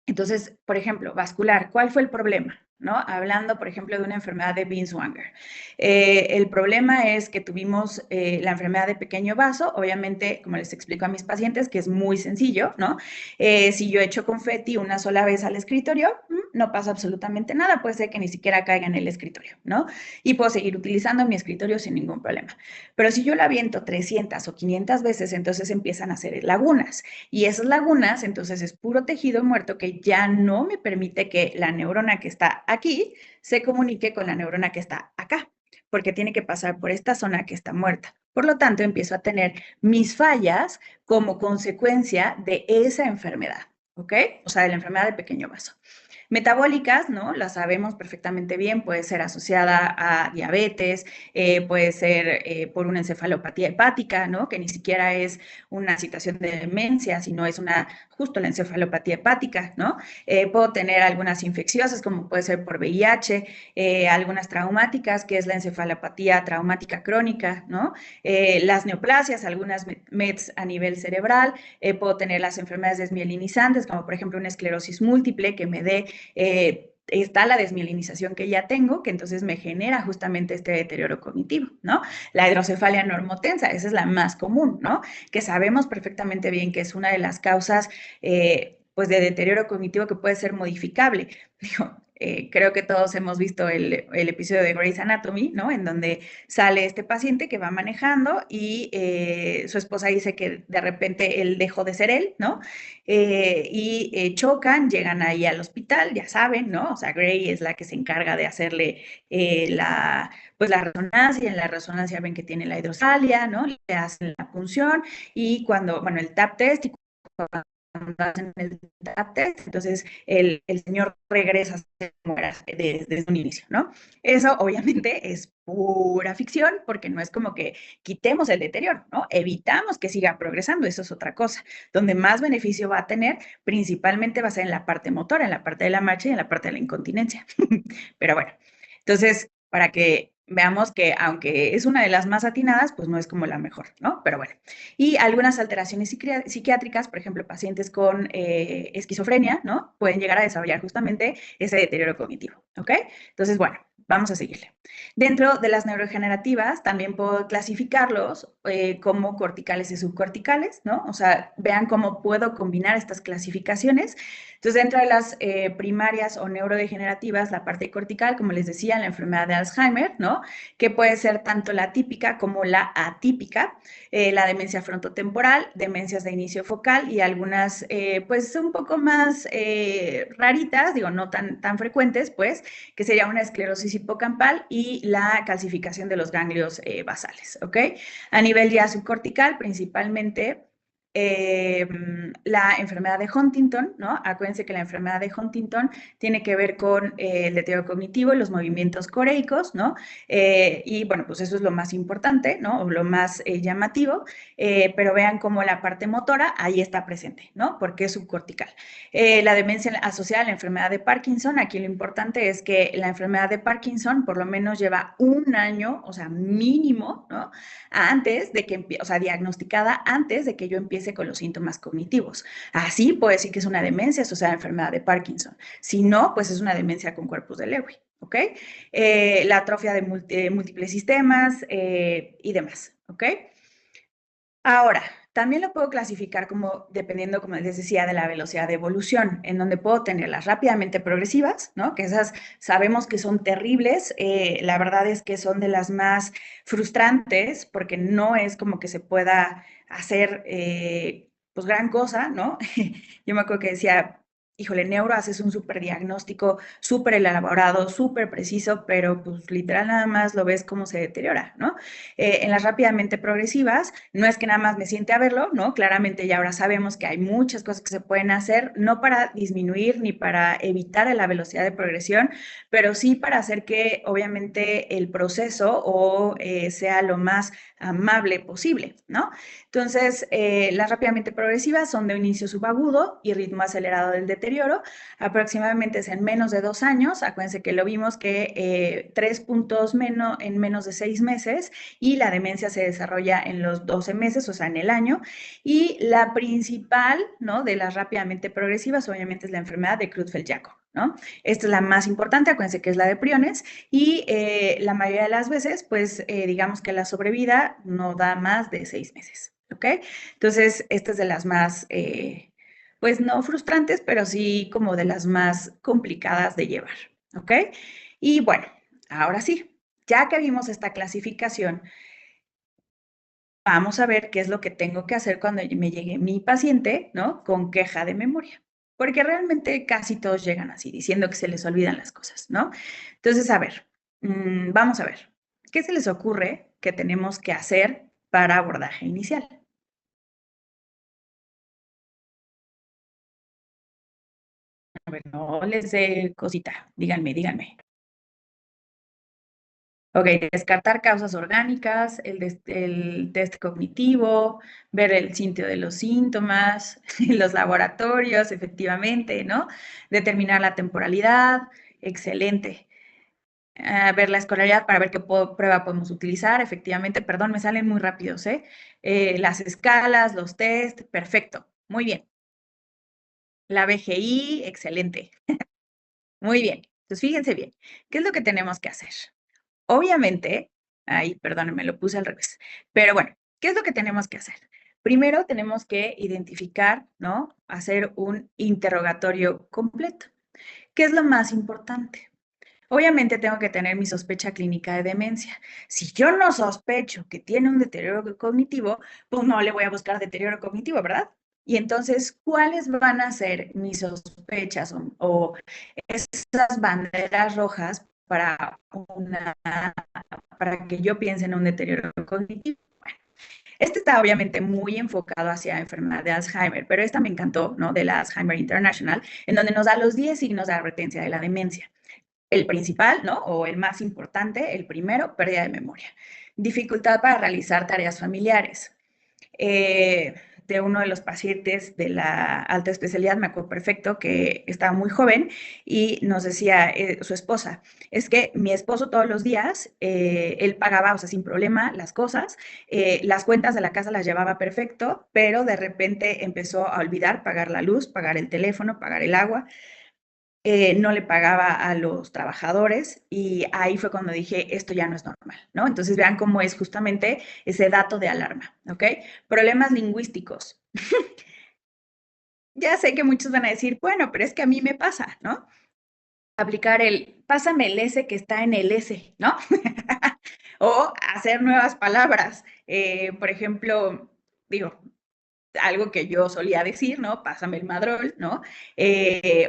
entonces, por ejemplo, vascular, ¿cuál fue el problema? ¿No? Hablando, por ejemplo, de una enfermedad de Binswanger. El problema es que tuvimos la enfermedad de pequeño vaso, obviamente, como les explico a mis pacientes, que es muy sencillo, ¿no? Si yo echo confeti una sola vez al escritorio, no pasa absolutamente nada, puede ser que ni siquiera caiga en el escritorio, ¿no? Y puedo seguir utilizando mi escritorio sin ningún problema. Pero si yo la aviento 300 o 500 veces, entonces empiezan a hacer lagunas. Y esas lagunas, entonces, es puro tejido muerto que ya no me permite que la neurona que está aquí se comunique con la neurona que está acá, porque tiene que pasar por esta zona que está muerta. Por lo tanto, empiezo a tener mis fallas como consecuencia de esa enfermedad, ¿ok? O sea, de la enfermedad de pequeño vaso. Metabólicas, ¿no? Las sabemos perfectamente bien, puede ser asociada a diabetes, puede ser por una encefalopatía hepática, ¿no? Que ni siquiera es una situación de demencia, sino es justo la encefalopatía hepática, ¿no? Puedo tener algunas infecciosas, como puede ser por VIH, algunas traumáticas, que es la encefalopatía traumática crónica, ¿no? Las neoplasias, algunas METs a nivel cerebral, puedo tener las enfermedades desmielinizantes, como por ejemplo una esclerosis múltiple que me dé está la desmielinización que ya tengo, que entonces me genera justamente este deterioro cognitivo, ¿no? La hidrocefalia normotensa, esa es la más común, ¿no? Que sabemos perfectamente bien que es una de las causas, pues, de deterioro cognitivo que puede ser modificable. Digo, creo que todos hemos visto el episodio de Grey's Anatomy, ¿no? En donde sale este paciente que va manejando y su esposa dice que de repente él dejó de ser él, ¿no? Chocan, llegan ahí al hospital, ya saben, ¿no? O sea, Grey es la que se encarga de hacerle pues la resonancia, y en la resonancia ven que tiene la hidrosalia, ¿no? Le hacen la punción y bueno, el TAP test, y cuando hacen el TAP test, entonces el señor regresa a ser como era desde un inicio, ¿no? Eso obviamente es pura ficción, porque no es como que quitemos el deterioro, ¿no? Evitamos que siga progresando, eso es otra cosa. Donde más beneficio va a tener, principalmente va a ser en la parte motora, en la parte de la marcha y en la parte de la incontinencia. Pero bueno, entonces, para que veamos que aunque es una de las más atinadas, pues no es como la mejor, ¿no? Pero bueno. Y algunas alteraciones psiquiátricas, por ejemplo, pacientes con esquizofrenia, ¿no? Pueden llegar a desarrollar justamente ese deterioro cognitivo, ¿ok? Entonces, bueno, vamos a seguirle. Dentro de las neurodegenerativas, también puedo clasificarlos como corticales y subcorticales, ¿no? O sea, vean cómo puedo combinar estas clasificaciones. Entonces, dentro de las primarias o neurodegenerativas, la parte cortical, como les decía, la enfermedad de Alzheimer, ¿no? Que puede ser tanto la típica como la atípica, la demencia frontotemporal, demencias de inicio focal y algunas, pues, un poco más raritas, digo, no tan frecuentes, pues, que sería una esclerosis hipocampal y la calcificación de los ganglios basales, ¿ok? A nivel ya subcortical, principalmente la enfermedad de Huntington, ¿no? Acuérdense que la enfermedad de Huntington tiene que ver con el deterioro cognitivo y los movimientos coreicos, ¿no? Y bueno, pues eso es lo más importante, ¿no? O lo más llamativo, pero vean cómo la parte motora ahí está presente, ¿no? Porque es subcortical. La demencia asociada a la enfermedad de Parkinson, aquí lo importante es que la enfermedad de Parkinson por lo menos lleva un año, o sea, mínimo, ¿no? Antes de que, o sea, diagnosticada antes de que yo empiece con los síntomas cognitivos. Así puede decir que es una demencia asociada a la enfermedad de Parkinson. Si no, pues es una demencia con cuerpos de Lewy, ¿ok? La atrofia de múltiples sistemas y demás, ¿ok? Ahora, También lo puedo clasificar como, dependiendo, como les decía, de la velocidad de evolución, en donde puedo tener las rápidamente progresivas, ¿no? Que esas sabemos que son terribles. La verdad es que son de las más frustrantes porque no es como que se pueda hacer, pues, gran cosa, ¿no? Yo me acuerdo que decía, híjole, neuro, haces un súper diagnóstico, súper elaborado, súper preciso, pero pues literal nada más lo ves cómo se deteriora, ¿no? En las rápidamente progresivas, no es que nada más me siente a verlo, ¿no? Claramente ya ahora sabemos que hay muchas cosas que se pueden hacer, no para disminuir ni para evitar la velocidad de progresión, pero sí para hacer que obviamente el proceso sea lo más amable posible, ¿no? Entonces, las rápidamente progresivas son de inicio subagudo y ritmo acelerado del deterioro, aproximadamente es en menos de 2 años. Acuérdense que lo vimos que 3 puntos menos en menos de 6 meses, y la demencia se desarrolla en los 12 meses, o sea, en el año. Y la principal, ¿no?, de las rápidamente progresivas, obviamente, es la enfermedad de Creutzfeldt-Jakob, ¿no? Esta es la más importante, acuérdense que es la de priones, y la mayoría de las veces, pues, digamos que la sobrevida no da más de 6 meses, ¿ok? Entonces, esta es de las más, pues, no frustrantes, pero sí como de las más complicadas de llevar, ¿ok? Y bueno, ahora sí, ya que vimos esta clasificación, vamos a ver qué es lo que tengo que hacer cuando me llegue mi paciente, ¿no?, con queja de memoria. Porque realmente casi todos llegan así, diciendo que se les olvidan las cosas, ¿no? Entonces, a ver, vamos a ver, ¿qué se les ocurre que tenemos que hacer para abordaje inicial? A ver, no les dé cosita, díganme, díganme. Ok, descartar causas orgánicas, el test cognitivo, ver el sitio de los síntomas, los laboratorios, efectivamente, ¿no? Determinar la temporalidad, excelente. Ver la escolaridad para ver qué prueba podemos utilizar, efectivamente, perdón, me salen muy rápidos, ¿eh? Las escalas, los test, perfecto, muy bien. La BGI, excelente, muy bien. Entonces, fíjense bien, ¿qué es lo que tenemos que hacer? Obviamente, ay, perdónenme, lo puse al revés, pero bueno, ¿qué es lo que tenemos que hacer? Primero tenemos que identificar, ¿no? Hacer un interrogatorio completo. ¿Qué es lo más importante? Obviamente tengo que tener mi sospecha clínica de demencia. Si yo no sospecho que tiene un deterioro cognitivo, pues no le voy a buscar deterioro cognitivo, ¿verdad? Y entonces, ¿cuáles van a ser mis sospechas o esas banderas rojas para que yo piense en un deterioro cognitivo? Este está obviamente muy enfocado hacia enfermedad de Alzheimer, pero esta me encantó, ¿no? De la Alzheimer International, en donde nos da los 10 signos de advertencia de la demencia. El principal, ¿no?, o el más importante, el primero, pérdida de memoria. Dificultad para realizar tareas familiares. De uno de los pacientes de la alta especialidad, me acuerdo perfecto que estaba muy joven y nos decía su esposa, es que mi esposo todos los días, él pagaba, o sea, sin problema, las cosas, las cuentas de la casa las llevaba perfecto, pero de repente empezó a olvidar pagar la luz, pagar el teléfono, pagar el agua, no le pagaba a los trabajadores, y ahí fue cuando dije, esto ya no es normal, ¿no? Entonces vean cómo es justamente ese dato de alarma, ¿ok? Problemas lingüísticos. Ya sé que muchos van a decir, bueno, pero es que a mí me pasa, ¿no? Aplicar pásame el S que está en el S, ¿no? O hacer nuevas palabras. Por ejemplo, digo, algo que yo solía decir, ¿no? Pásame el madrol, ¿no?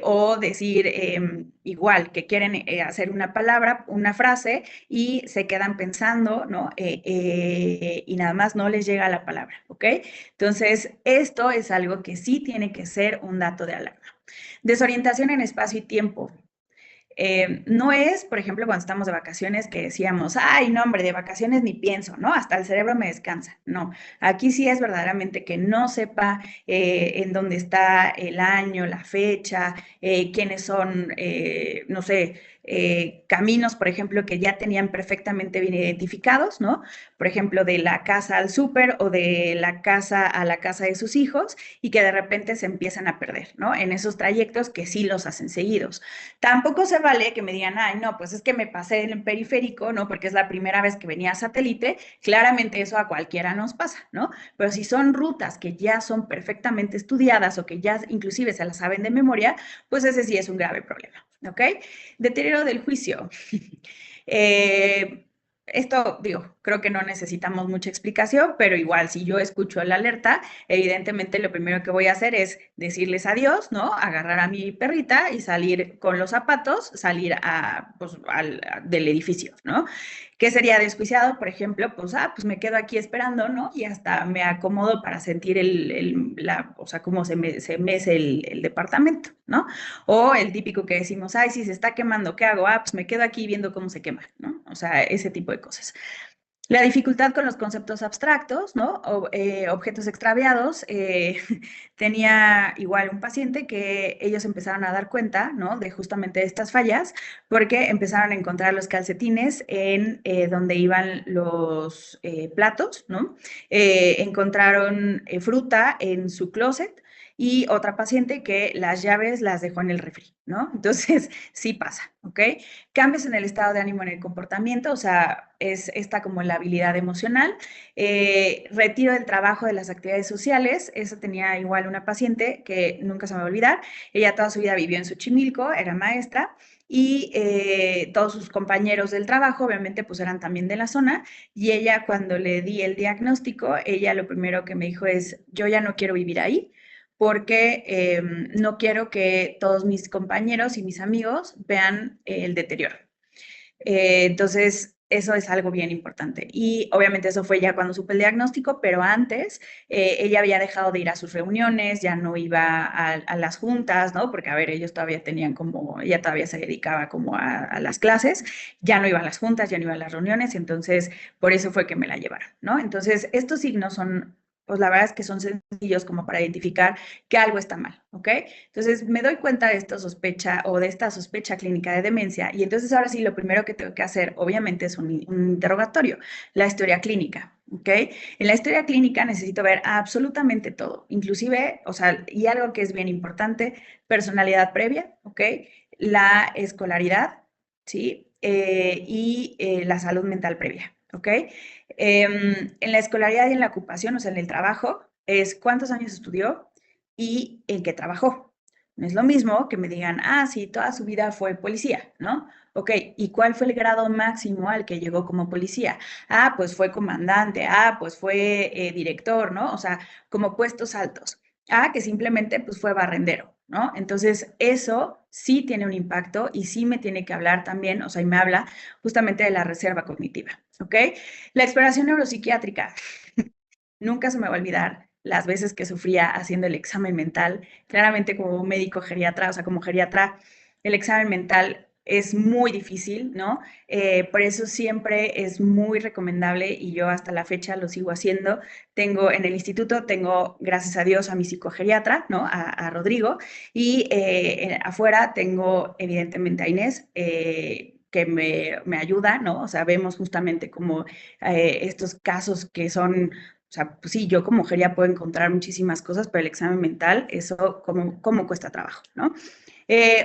O decir, igual, que quieren hacer una palabra, una frase, y se quedan pensando, ¿no? Y nada más no les llega la palabra, ¿ok? Entonces, esto es algo que sí tiene que ser un dato de alarma. Desorientación en espacio y tiempo. No es, por ejemplo, cuando estamos de vacaciones que decíamos, ay, no, hombre, de vacaciones ni pienso, ¿no? Hasta el cerebro me descansa. No, aquí sí es verdaderamente que no sepa en dónde está el año, la fecha, quiénes son, no sé, caminos, por ejemplo, que ya tenían perfectamente bien identificados, ¿no? Por ejemplo, de la casa al súper o de la casa a la casa de sus hijos y que de repente se empiezan a perder, ¿no? En esos trayectos que sí los hacen seguidos. Tampoco se vale que me digan, ay, no, pues es que me pasé en el periférico, ¿no? Porque es la primera vez que venía a satélite, claramente eso a cualquiera nos pasa, ¿no? Pero si son rutas que ya son perfectamente estudiadas o que ya inclusive se las saben de memoria, pues ese sí es un grave problema, ¿ok? Deterioro del juicio. Eh, Esto, digo, creo que no necesitamos mucha explicación, pero igual si yo escucho la alerta, evidentemente lo primero que voy a hacer es decirles adiós, ¿no? Agarrar a mi perrita y salir con los zapatos, salir pues, del edificio, ¿no? ¿Qué sería desjuiciado? Por ejemplo, pues me quedo aquí esperando, ¿no? Y hasta me acomodo para sentir o sea, cómo se mece el departamento, ¿no? O el típico que decimos, ay, si se está quemando, ¿qué hago? Pues me quedo aquí viendo cómo se quema, ¿no? O sea, ese tipo de cosas. La dificultad con los conceptos abstractos, ¿no? Objetos extraviados. Tenía igual un paciente que ellos empezaron a dar cuenta, ¿no? De justamente estas fallas, porque empezaron a encontrar los calcetines en donde iban los platos, ¿no? Encontraron fruta en su closet y otra paciente que las llaves las dejó en el refri, ¿no? Entonces, sí pasa, ¿ok? Cambios en el estado de ánimo, en el comportamiento, o sea, es esta como la habilidad emocional. Retiro del trabajo de las actividades sociales, eso tenía igual una paciente que nunca se me va a olvidar, ella toda su vida vivió en Xochimilco, era maestra, y todos sus compañeros del trabajo, obviamente, pues eran también de la zona, y ella cuando le di el diagnóstico, ella lo primero que me dijo es, yo ya no quiero vivir ahí, porque no quiero que todos mis compañeros y mis amigos vean el deterioro. Entonces, eso es algo bien importante. Y obviamente eso fue ya cuando supe el diagnóstico, pero antes ella había dejado de ir a sus reuniones, ya no iba a las juntas, ¿no? Porque, a ver, ellos todavía tenían como, ella todavía se dedicaba como a las clases, ya no iba a las juntas, ya no iba a las reuniones, entonces por eso fue que me la llevaron, ¿no? Entonces, estos signos son, pues la verdad es que son sencillos como para identificar que algo está mal, ¿ok? Entonces me doy cuenta de esta sospecha o de esta sospecha clínica de demencia y entonces ahora sí lo primero que tengo que hacer obviamente es un interrogatorio, la historia clínica. ¿Ok? En la historia clínica necesito ver absolutamente todo, inclusive, o sea, y algo que es bien importante, personalidad previa, ¿ok? La escolaridad, ¿sí? La salud mental previa, ¿ok? En la escolaridad y en la ocupación, o sea, en el trabajo, es cuántos años estudió y en qué trabajó. No es lo mismo que me digan, sí, toda su vida fue policía, ¿no? Ok, ¿y cuál fue el grado máximo al que llegó como policía? Pues fue comandante, pues fue director, ¿no? O sea, como puestos altos. Que simplemente pues fue barrendero, ¿no? Entonces, eso sí tiene un impacto y sí me tiene que hablar también, o sea, y me habla justamente de la reserva cognitiva, ¿ok? La exploración neuropsiquiátrica. Nunca se me va a olvidar las veces que sufría haciendo el examen mental. Claramente como médico geriatra, o sea, como geriatra, el examen mental es muy difícil, ¿no? Por eso siempre es muy recomendable y yo hasta la fecha lo sigo haciendo. Tengo en el instituto, tengo, gracias a Dios, a mi psicogeriatra, ¿no? A Rodrigo. Y afuera tengo, evidentemente, a Inés. Que me ayuda, ¿no? O sea, vemos justamente como estos casos que son o sea, pues sí, yo como mujer ya puedo encontrar muchísimas cosas, pero el examen mental, eso cómo cuesta trabajo, ¿no?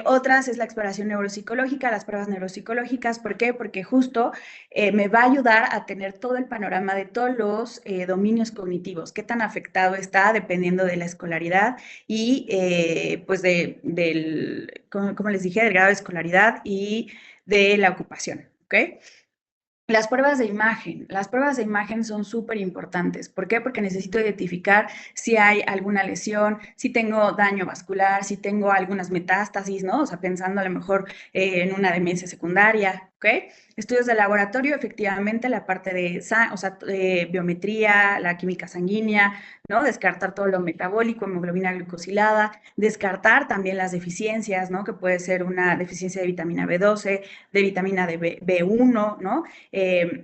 Otras es la exploración neuropsicológica, las pruebas neuropsicológicas. ¿Por qué? Porque justo me va a ayudar a tener todo el panorama de todos los dominios cognitivos, qué tan afectado está dependiendo de la escolaridad y pues como les dije, del grado de escolaridad y de la ocupación, ¿ok? Las pruebas de imagen son súper importantes. ¿Por qué? Porque necesito identificar si hay alguna lesión, si tengo daño vascular, si tengo algunas metástasis, ¿no? O sea, pensando a lo mejor en una demencia secundaria, ¿ok? Estudios de laboratorio, efectivamente, la parte o sea, biometría, la química sanguínea, ¿no? Descartar todo lo metabólico, hemoglobina glucosilada, descartar también las deficiencias, ¿no? Que puede ser una deficiencia de vitamina B12, de vitamina B1, ¿no?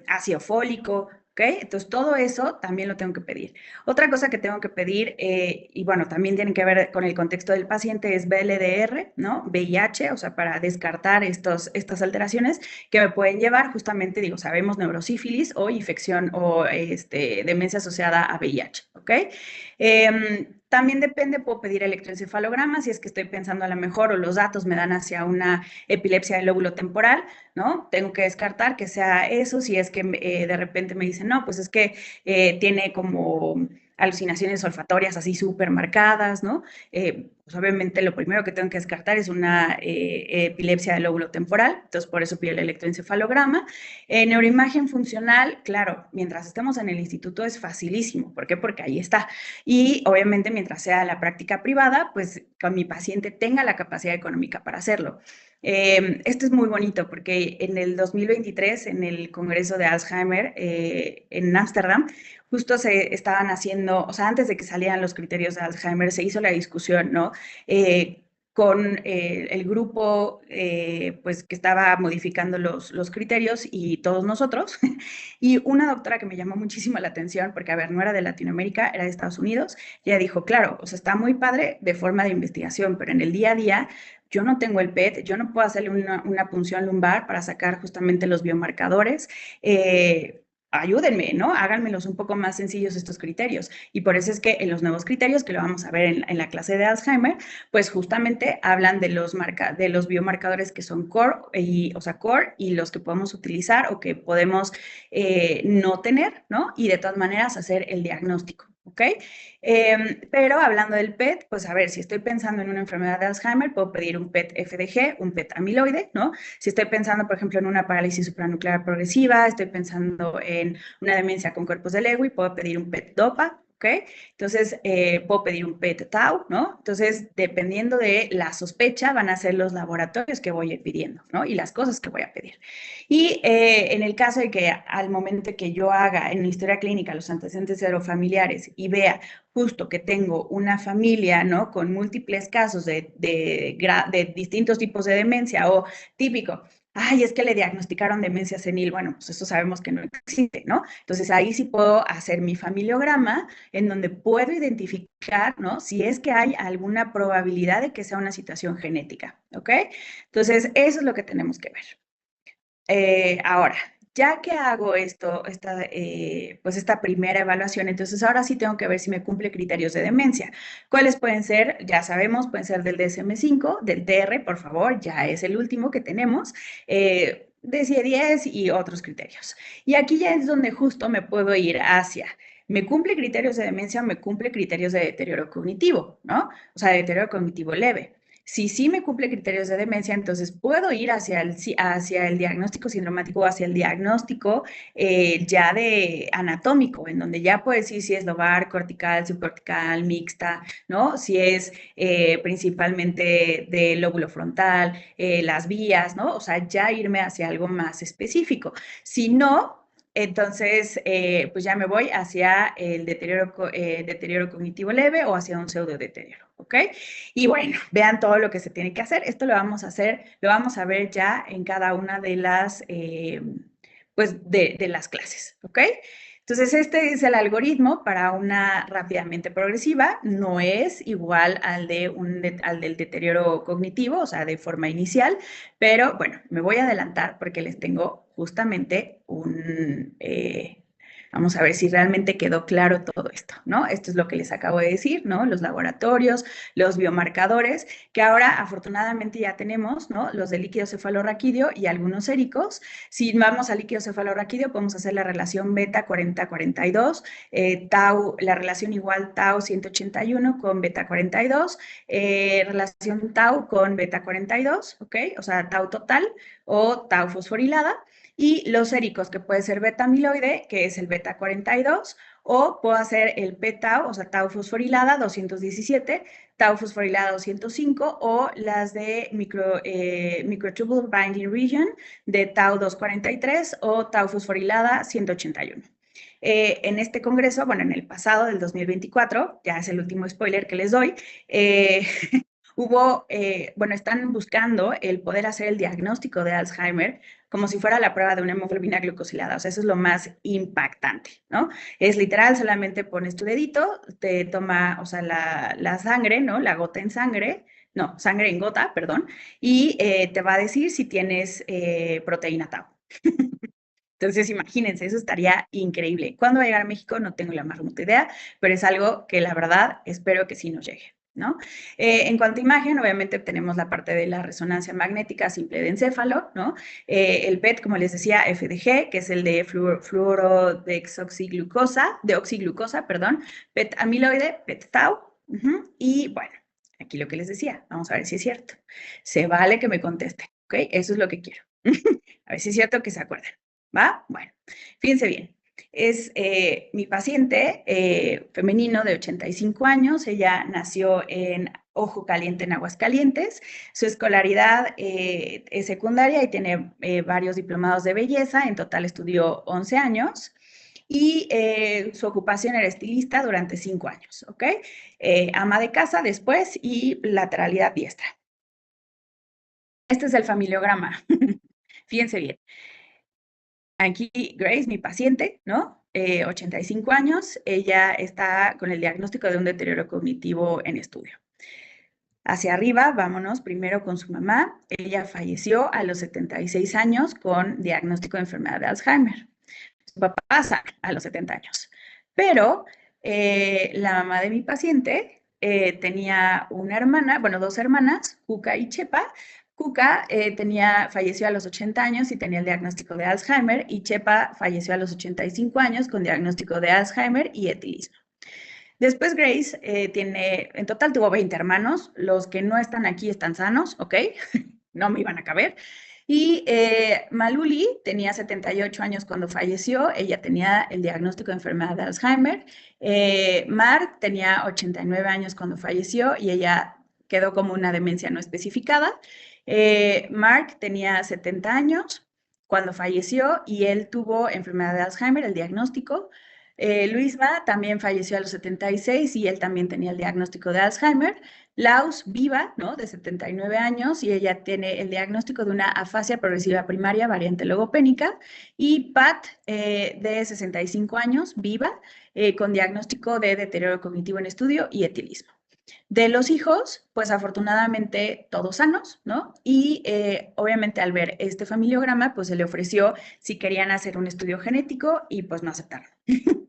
Ácido fólico, ¿ok? Entonces, todo eso también lo tengo que pedir. Otra cosa que tengo que pedir, y bueno, también tiene que ver con el contexto del paciente, es BLDR, ¿no? VIH, o sea, para descartar estas alteraciones que me pueden llevar justamente, digo, sabemos neurosífilis o infección o demencia asociada a VIH, ¿ok? También depende, puedo pedir electroencefalograma si es que estoy pensando a lo mejor o los datos me dan hacia una epilepsia del lóbulo temporal, ¿no? Tengo que descartar que sea eso, si es que de repente me dicen, no, pues es que tiene como alucinaciones olfatorias así súper marcadas, ¿no? Pues obviamente lo primero que tengo que descartar es una epilepsia del lóbulo temporal, entonces por eso pido el electroencefalograma. Neuroimagen funcional, claro, mientras estemos en el instituto es facilísimo, ¿por qué? Porque ahí está. Y obviamente mientras sea la práctica privada, pues con mi paciente tenga la capacidad económica para hacerlo. Esto es muy bonito porque en el 2023, en el Congreso de Alzheimer en Ámsterdam, justo se estaban haciendo, o sea, antes de que salieran los criterios de Alzheimer, se hizo la discusión, ¿no? Con el grupo pues que estaba modificando los criterios y todos nosotros. Y una doctora que me llamó muchísimo la atención, porque a ver, no era de Latinoamérica, era de Estados Unidos, ella dijo, claro, o sea, está muy padre de forma de investigación, pero en el día a día yo no tengo el PET, yo no puedo hacerle una punción lumbar para sacar justamente los biomarcadores. Ayúdenme, ¿no? Háganmelos un poco más sencillos estos criterios. Y por eso es que en los nuevos criterios, que lo vamos a ver en la clase de Alzheimer, pues justamente hablan de de los biomarcadores que son core, o sea, core, y los que podemos utilizar o que podemos no tener, ¿no? Y de todas maneras hacer el diagnóstico, ¿ok? Pero hablando del PET, pues a ver, si estoy pensando en una enfermedad de Alzheimer, puedo pedir un PET FDG, un PET amiloide, ¿no? Si estoy pensando, por ejemplo, en una parálisis supranuclear progresiva, estoy pensando en una demencia con cuerpos de Lewy, puedo pedir un PET DOPA, ¿ok? Entonces, puedo pedir un PET tau, ¿no? Entonces, dependiendo de la sospecha, van a ser los laboratorios que voy a ir pidiendo, ¿no? Y las cosas que voy a pedir. Y en el caso de que al momento que yo haga en la historia clínica los antecedentes serofamiliares y vea justo que tengo una familia, ¿no? Con múltiples casos de distintos tipos de demencia o típico, ay, es que le diagnosticaron demencia senil, bueno, pues eso sabemos que no existe, ¿no? Entonces ahí sí puedo hacer mi familiograma en donde puedo identificar, ¿no? Si es que hay alguna probabilidad de que sea una situación genética, ¿ok? Entonces eso es lo que tenemos que ver. Ahora, ya que hago pues esta primera evaluación, entonces ahora sí tengo que ver si me cumple criterios de demencia. ¿Cuáles pueden ser? Ya sabemos, pueden ser del DSM-5, del TR, por favor, ya es el último que tenemos, de CIE-10 y otros criterios. Y aquí ya es donde justo me puedo ir hacia, ¿me cumple criterios de demencia o me cumple criterios de deterioro cognitivo, ¿no? O sea, de deterioro cognitivo leve. Si sí me cumple criterios de demencia, entonces puedo ir hacia el diagnóstico sindromático o hacia el diagnóstico ya de anatómico, en donde ya puedo decir si es lobar, cortical, subcortical, mixta, ¿no? Si es principalmente del lóbulo frontal, las vías, ¿no? O sea, ya irme hacia algo más específico. Si no, entonces, pues ya me voy hacia el deterioro cognitivo leve o hacia un pseudo deterioro, ¿ok? Y bueno, vean todo lo que se tiene que hacer. Esto lo vamos a hacer, lo vamos a ver ya en cada una de pues de las clases, ¿ok? Entonces, este es el algoritmo para una rápidamente progresiva. No es igual al del deterioro cognitivo, o sea, de forma inicial, pero bueno, me voy a adelantar porque les tengo justamente vamos a ver si realmente quedó claro todo esto, ¿no? Esto es lo que les acabo de decir, ¿no? Los laboratorios, los biomarcadores, que ahora afortunadamente ya tenemos, ¿no? Los de líquido cefalorraquídeo y algunos séricos. Si vamos al líquido cefalorraquídeo, podemos hacer la relación beta 40-42, tau, la relación igual tau 181 con beta 42, relación tau con beta 42, ¿ok? O sea, tau total o tau fosforilada. Y los séricos, que puede ser beta amiloide, que es el beta 42, o puedo hacer el p-tau, o sea, tau fosforilada 217, tau fosforilada 205, o las de microtubule binding region de tau 243 o tau fosforilada 181. En este congreso, bueno, en el pasado del 2024, ya es el último spoiler que les doy, bueno, están buscando el poder hacer el diagnóstico de Alzheimer como si fuera la prueba de una hemoglobina glucosilada. O sea, eso es lo más impactante, ¿no? Es literal, solamente pones tu dedito, te toma, o sea, la sangre, ¿no? La gota en sangre, no, sangre en gota, perdón, y te va a decir si tienes proteína tau. Entonces, imagínense, eso estaría increíble. ¿Cuándo va a llegar a México? No tengo la más remota idea, pero es algo que la verdad espero que sí nos llegue, ¿no? En cuanto a imagen, obviamente tenemos la parte de la resonancia magnética simple de encéfalo, ¿no? El PET, como les decía, FDG, que es el de deoxiglucosa, perdón, PET amiloide, PET tau, y bueno, aquí lo que les decía, vamos a ver si es cierto. Se vale que me contesten, ¿ok? Eso es lo que quiero. A ver si es cierto que se acuerdan. ¿Va? Bueno, fíjense bien. Es mi paciente femenino de 85 años. Ella nació en Ojo Caliente, en Aguascalientes. Su escolaridad es secundaria y tiene varios diplomados de belleza. En total estudió 11 años. Y su ocupación era estilista durante 5 años, ¿ok? Ama de casa después y lateralidad diestra. Este es el familiograma. Fíjense bien. Aquí Grace, mi paciente, ¿no? 85 años, ella está con el diagnóstico de un deterioro cognitivo en estudio. Hacia arriba, vámonos primero con su mamá. Ella falleció a los 76 años con diagnóstico de enfermedad de Alzheimer. Su papá pasa a los 70 años. Pero la mamá de mi paciente tenía una hermana, bueno, dos hermanas, Cuca y Chepa. Cuca falleció a los 80 años y tenía el diagnóstico de Alzheimer, y Chepa falleció a los 85 años con diagnóstico de Alzheimer y etilismo. Después Grace en total tuvo 20 hermanos. Los que no están aquí están sanos, ¿ok? No me iban a caber. Y Maluli tenía 78 años cuando falleció. Ella tenía el diagnóstico de enfermedad de Alzheimer. Mark tenía 89 años cuando falleció y ella quedó como una demencia no especificada. Mark tenía 70 años cuando falleció y él tuvo enfermedad de Alzheimer, el diagnóstico. Luisma también falleció a los 76 y él también tenía el diagnóstico de Alzheimer. Laus, viva, ¿no? De 79 años, y ella tiene el diagnóstico de una afasia progresiva primaria, variante logopénica. Y Pat, de 65 años, viva, con diagnóstico de deterioro cognitivo en estudio y etilismo. De los hijos, pues afortunadamente todos sanos, ¿no? Y obviamente al ver este familiograma, pues se le ofreció si querían hacer un estudio genético y pues no aceptaron,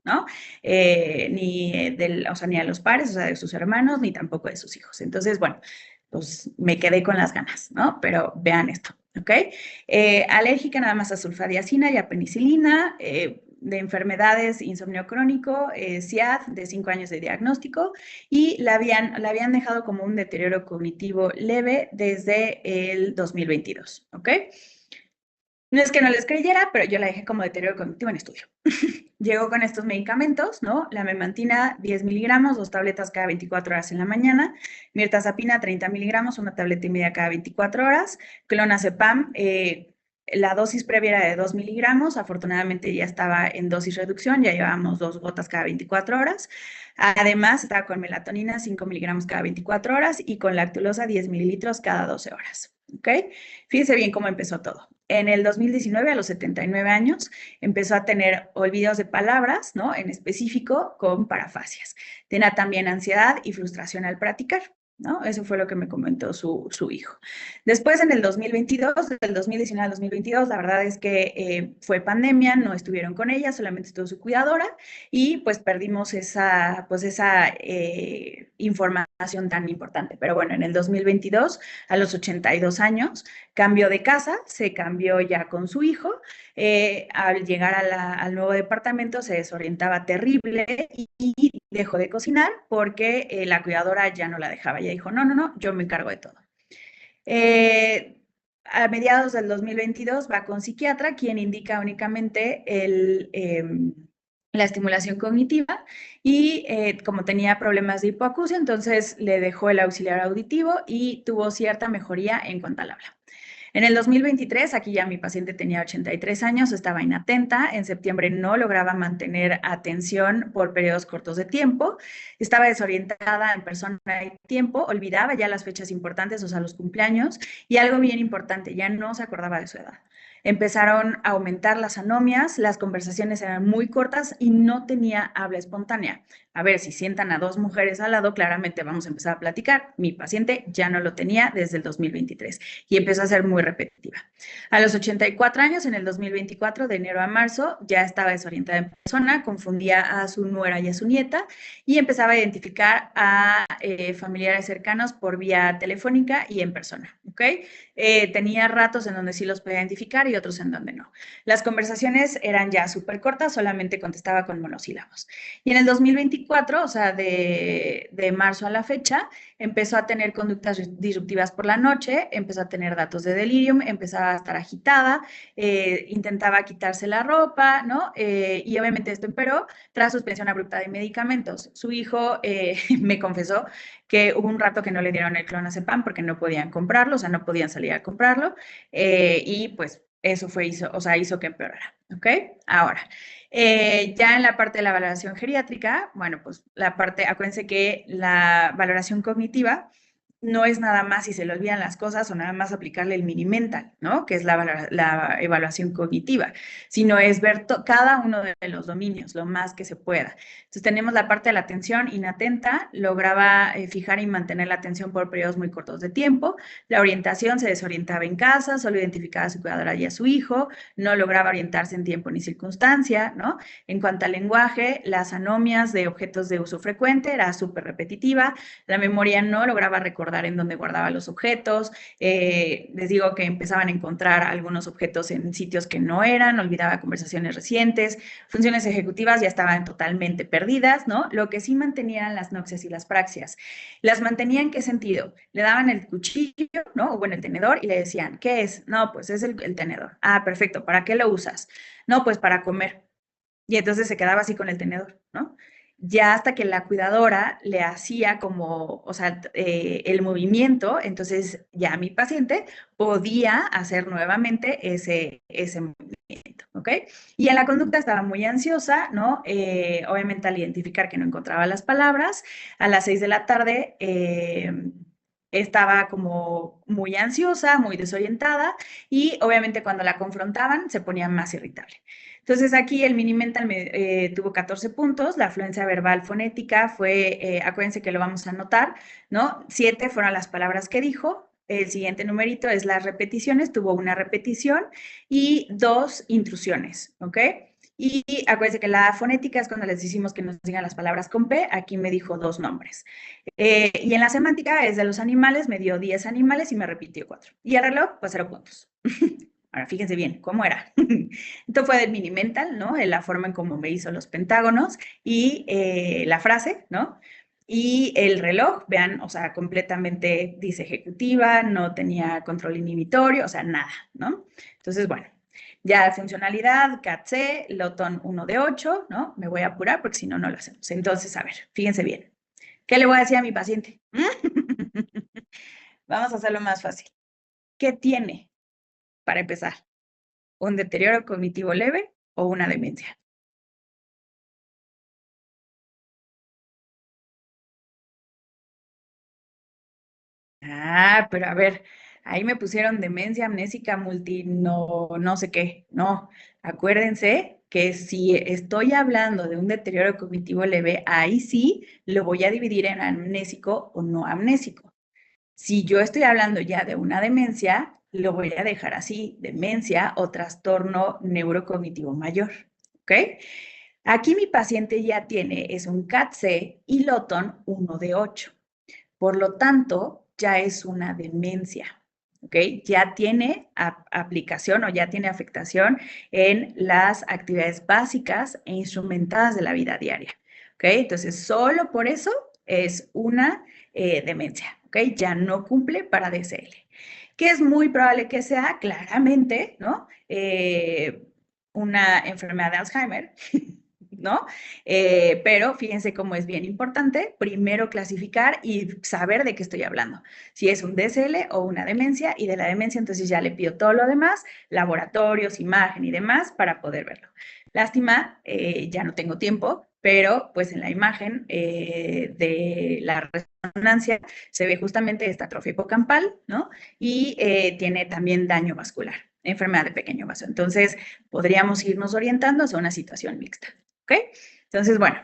¿no? O sea, ni a los pares, o sea, de sus hermanos, ni tampoco de sus hijos. Entonces, bueno, pues me quedé con las ganas, ¿no? Pero vean esto, ¿ok? Alérgica nada más a sulfadiazina y a penicilina, de enfermedades, insomnio crónico, CIAD, de 5 años de diagnóstico, y la habían dejado como un deterioro cognitivo leve desde el 2022, ¿ok? No es que no les creyera, pero yo la dejé como deterioro cognitivo en estudio. Llegó con estos medicamentos, ¿no? La memantina, 10 miligramos, 2 tabletas cada 24 horas en la mañana. Mirtazapina, 30 miligramos, una tableta y media cada 24 horas. Clonazepam, la dosis previa era de 2 miligramos. Afortunadamente ya estaba en dosis reducción, ya llevábamos 2 gotas cada 24 horas. Además, estaba con melatonina, 5 miligramos cada 24 horas, y con lactulosa, 10 mililitros cada 12 horas. ¿Ok? Fíjense bien cómo empezó todo. En el 2019, a los 79 años, empezó a tener olvidos de palabras, ¿no? En específico con parafasias. Tenía también ansiedad y frustración al practicar, ¿no? Eso fue lo que me comentó su hijo. Después, en el 2022, del 2019 al 2022, la verdad es que fue pandemia, no estuvieron con ella, solamente estuvo su cuidadora, y pues perdimos esa información tan importante. Pero bueno, en el 2022, a los 82 años, cambió de casa, se cambió ya con su hijo. Al llegar al nuevo departamento se desorientaba terrible y dejó de cocinar porque la cuidadora ya no la dejaba. Ella dijo, no, no, no, yo me encargo de todo. A mediados del 2022 va con psiquiatra, quien indica únicamente la estimulación cognitiva, y como tenía problemas de hipoacusia, entonces le dejó el auxiliar auditivo y tuvo cierta mejoría en cuanto al habla. En el 2023, aquí ya mi paciente tenía 83 años, estaba inatenta. En septiembre no lograba mantener atención por periodos cortos de tiempo. Estaba desorientada en persona y tiempo, olvidaba ya las fechas importantes, o sea, los cumpleaños, y algo bien importante, ya no se acordaba de su edad. Empezaron a aumentar las anomias, las conversaciones eran muy cortas y no tenía habla espontánea. A ver, si sientan a dos mujeres al lado, claramente vamos a empezar a platicar. Mi paciente ya no lo tenía desde el 2023 y empezó a ser muy repetitiva. A los 84 años, en el 2024, de enero a marzo, ya estaba desorientada en persona, confundía a su nuera y a su nieta y empezaba a identificar a familiares cercanos por vía telefónica y en persona, ¿ok? Tenía ratos en donde sí los podía identificar y otros en donde no. Las conversaciones eran ya súper cortas, solamente contestaba con monosílabos. Y en el 2024, o sea, de marzo a la fecha, empezó a tener conductas disruptivas por la noche, empezó a tener datos de delirium, empezaba a estar agitada, intentaba quitarse la ropa, ¿no? Y obviamente esto empeoró tras suspensión abrupta de medicamentos. Su hijo me confesó que hubo un rato que no le dieron el clonazepam porque no podían comprarlo, o sea, no podían salir a comprarlo, y pues eso hizo que empeorara, ¿ok? Ahora, ya en la parte de la valoración geriátrica, bueno, pues acuérdense que la valoración cognitiva no es nada más si se le olvidan las cosas o nada más aplicarle el mini mental, ¿no? Que es la evaluación cognitiva, sino es ver cada uno de los dominios lo más que se pueda. Entonces tenemos la parte de la atención inatenta, lograba fijar y mantener la atención por periodos muy cortos de tiempo, la orientación se desorientaba en casa, solo identificaba a su cuidadora y a su hijo, no lograba orientarse en tiempo ni circunstancia, ¿no? En cuanto al lenguaje, las anomias de objetos de uso frecuente era súper repetitiva, la memoria no lograba recordar en dónde guardaba los objetos, les digo que empezaban a encontrar algunos objetos en sitios que no eran, olvidaba conversaciones recientes, funciones ejecutivas ya estaban totalmente perdidas, ¿no? Lo que sí mantenían las noxias y las praxias. ¿Las mantenía en qué sentido? Le daban el cuchillo, ¿no? O bueno, el tenedor y le decían, ¿qué es? No, pues es el tenedor. Ah, perfecto, ¿para qué lo usas? No, pues para comer. Y entonces se quedaba así con el tenedor, ¿no? Ya hasta que la cuidadora le hacía como, o sea, el movimiento, entonces ya mi paciente podía hacer nuevamente ese movimiento, ¿ok? Y en la conducta estaba muy ansiosa, ¿no? Obviamente al identificar que no encontraba las palabras, a las 6 de la tarde estaba como muy ansiosa, muy desorientada y obviamente cuando la confrontaban se ponía más irritable. Entonces aquí el mini mental tuvo 14 puntos, la afluencia verbal fonética fue, acuérdense que lo vamos a anotar, ¿no? 7 fueron las palabras que dijo, el siguiente numerito es las repeticiones, tuvo una repetición y 2 intrusiones, ¿ok? Y acuérdense que la fonética es cuando les decimos que nos digan las palabras con P, aquí me dijo 2 nombres. Y en la semántica es de los animales, me dio 10 animales y me repitió 4. Y el reloj, pues 0 puntos. Ahora, fíjense bien, ¿cómo era? Esto fue del mini mental, ¿no? En la forma en cómo me hizo los pentágonos y la frase, ¿no? Y el reloj, vean, o sea, completamente dice ejecutiva, no tenía control inhibitorio, o sea, nada, ¿no? Entonces, bueno, ya funcionalidad, CAT-C, Loton 1 de 8, ¿no? Me voy a apurar porque si no, no lo hacemos. Entonces, a ver, fíjense bien. ¿Qué le voy a decir a mi paciente? Vamos a hacerlo más fácil. ¿Qué tiene para empezar? ¿Un deterioro cognitivo leve o una demencia? Ah, pero a ver, ahí me pusieron demencia amnésica no sé qué. No, acuérdense que si estoy hablando de un deterioro cognitivo leve, ahí sí lo voy a dividir en amnésico o no amnésico. Si yo estoy hablando ya de una demencia, lo voy a dejar así, demencia o trastorno neurocognitivo mayor, ¿ok? Aquí mi paciente ya tiene, es un CAT-C y Loton 1 de 8. Por lo tanto, ya es una demencia, ¿ok? Ya tiene aplicación o ya tiene afectación en las actividades básicas e instrumentadas de la vida diaria, ¿ok? Entonces, solo por eso es una demencia, ¿ok? Ya no cumple para DSL. Que es muy probable que sea claramente, ¿no? Una enfermedad de Alzheimer, ¿no? Pero fíjense cómo es bien importante primero clasificar y saber de qué estoy hablando. Si es un DSL o una demencia, y de la demencia entonces ya le pido todo lo demás, laboratorios, imagen y demás para poder verlo. Lástima, ya no tengo tiempo, pero pues en la imagen de la resonancia se ve justamente esta atrofia hipocampal, ¿no? Y tiene también daño vascular. enfermedad de pequeño vaso. Entonces, podríamos irnos orientando hacia una situación mixta, ¿ok? Entonces, bueno,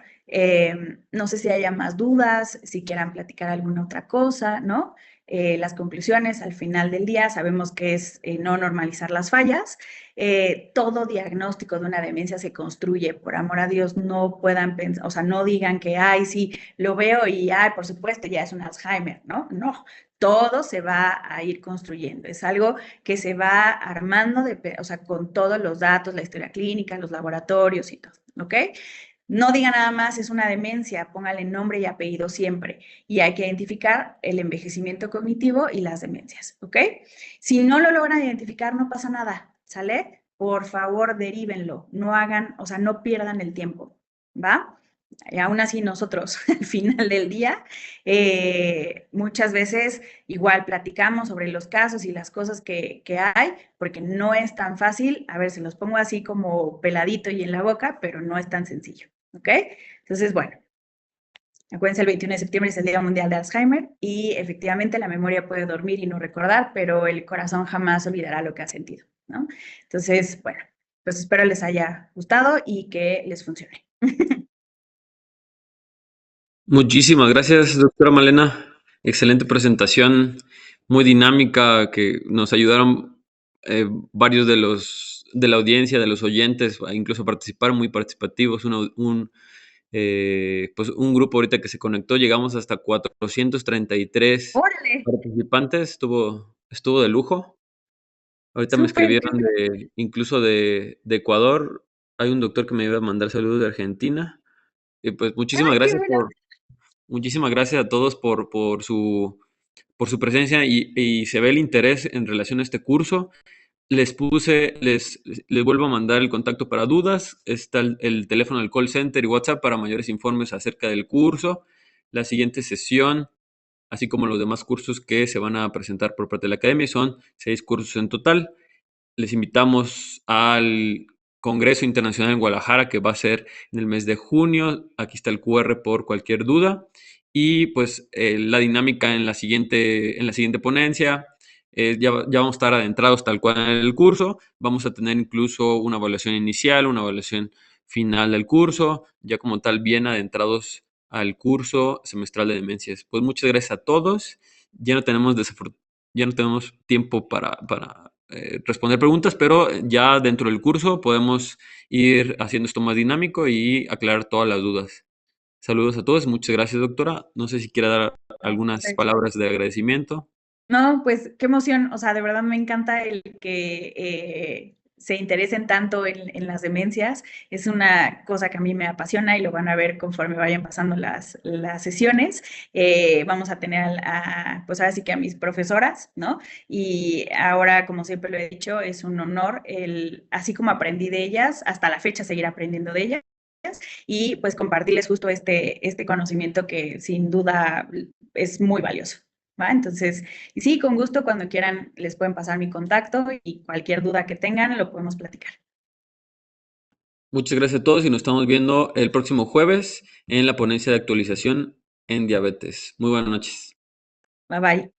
no sé si haya más dudas, si quieran platicar alguna otra cosa, ¿no? Las conclusiones al final del día sabemos que es no normalizar las fallas. Todo diagnóstico de una demencia se construye, por amor a Dios, no puedan pensar, o sea, no digan que, ay, sí, lo veo y, ay, por supuesto, ya es un Alzheimer, ¿no? No, todo se va a ir construyendo. Es algo que se va armando, o sea, con todos los datos, la historia clínica, los laboratorios y todo, ¿ok? No diga nada más, es una demencia, póngale nombre y apellido siempre. Y hay que identificar el envejecimiento cognitivo y las demencias, ¿ok? Si no lo logran identificar, no pasa nada, ¿sale? Por favor, derívenlo, no hagan, o sea, no pierdan el tiempo, ¿va? Y aún así nosotros, al final del día, muchas veces igual platicamos sobre los casos y las cosas que hay, porque no es tan fácil, a ver, se los pongo así como peladito y en la boca, pero no es tan sencillo. ¿Ok? Entonces, bueno, acuérdense, el 21 de septiembre es el Día Mundial de Alzheimer y efectivamente la memoria puede dormir y no recordar, pero el corazón jamás olvidará lo que ha sentido, ¿no? Entonces, bueno, pues espero les haya gustado y que les funcione. Muchísimas gracias, doctora Malena. Excelente presentación, muy dinámica, que nos ayudaron varios de la audiencia, de los oyentes, a incluso a participar, muy participativos. Pues un grupo ahorita que se conectó, llegamos hasta 433 Órale, participantes, estuvo de lujo. Ahorita me súper, qué escribieron bueno. incluso de Ecuador. Hay un doctor que me iba a mandar saludos de Argentina. Y pues muchísimas Ay, qué gracias bueno. muchísimas gracias a todos por su presencia y se ve el interés en relación a este curso. Les vuelvo a mandar el contacto para dudas. Está el teléfono del call center y WhatsApp para mayores informes acerca del curso. La siguiente sesión, así como los demás cursos que se van a presentar por parte de la academia, son 6 cursos en total. Les invitamos al Congreso Internacional en Guadalajara, que va a ser en el mes de junio. Aquí está el QR por cualquier duda. Y pues la dinámica en la siguiente ponencia, ya vamos a estar adentrados tal cual en el curso. Vamos a tener incluso una evaluación inicial, una evaluación final del curso, ya como tal bien adentrados al curso semestral de demencias. Pues muchas gracias a todos. Ya no tenemos ya no tenemos tiempo para responder preguntas, pero ya dentro del curso podemos ir haciendo esto más dinámico y aclarar todas las dudas. Saludos a todos, muchas gracias, doctora. No sé si quiere dar algunas palabras de agradecimiento. No, pues qué emoción, o sea, de verdad me encanta el que se interesen tanto en las demencias, es una cosa que a mí me apasiona y lo van a ver conforme vayan pasando las sesiones. Vamos a tener pues ahora sí que a mis profesoras, ¿no? Y ahora, como siempre lo he dicho, es un honor así como aprendí de ellas, hasta la fecha seguir aprendiendo de ellas y pues compartirles justo este conocimiento que sin duda es muy valioso. ¿Va? Entonces, y sí, con gusto, cuando quieran, les pueden pasar mi contacto y cualquier duda que tengan, lo podemos platicar. Muchas gracias a todos y nos estamos viendo el próximo jueves en la ponencia de actualización en diabetes. Muy buenas noches. Bye bye.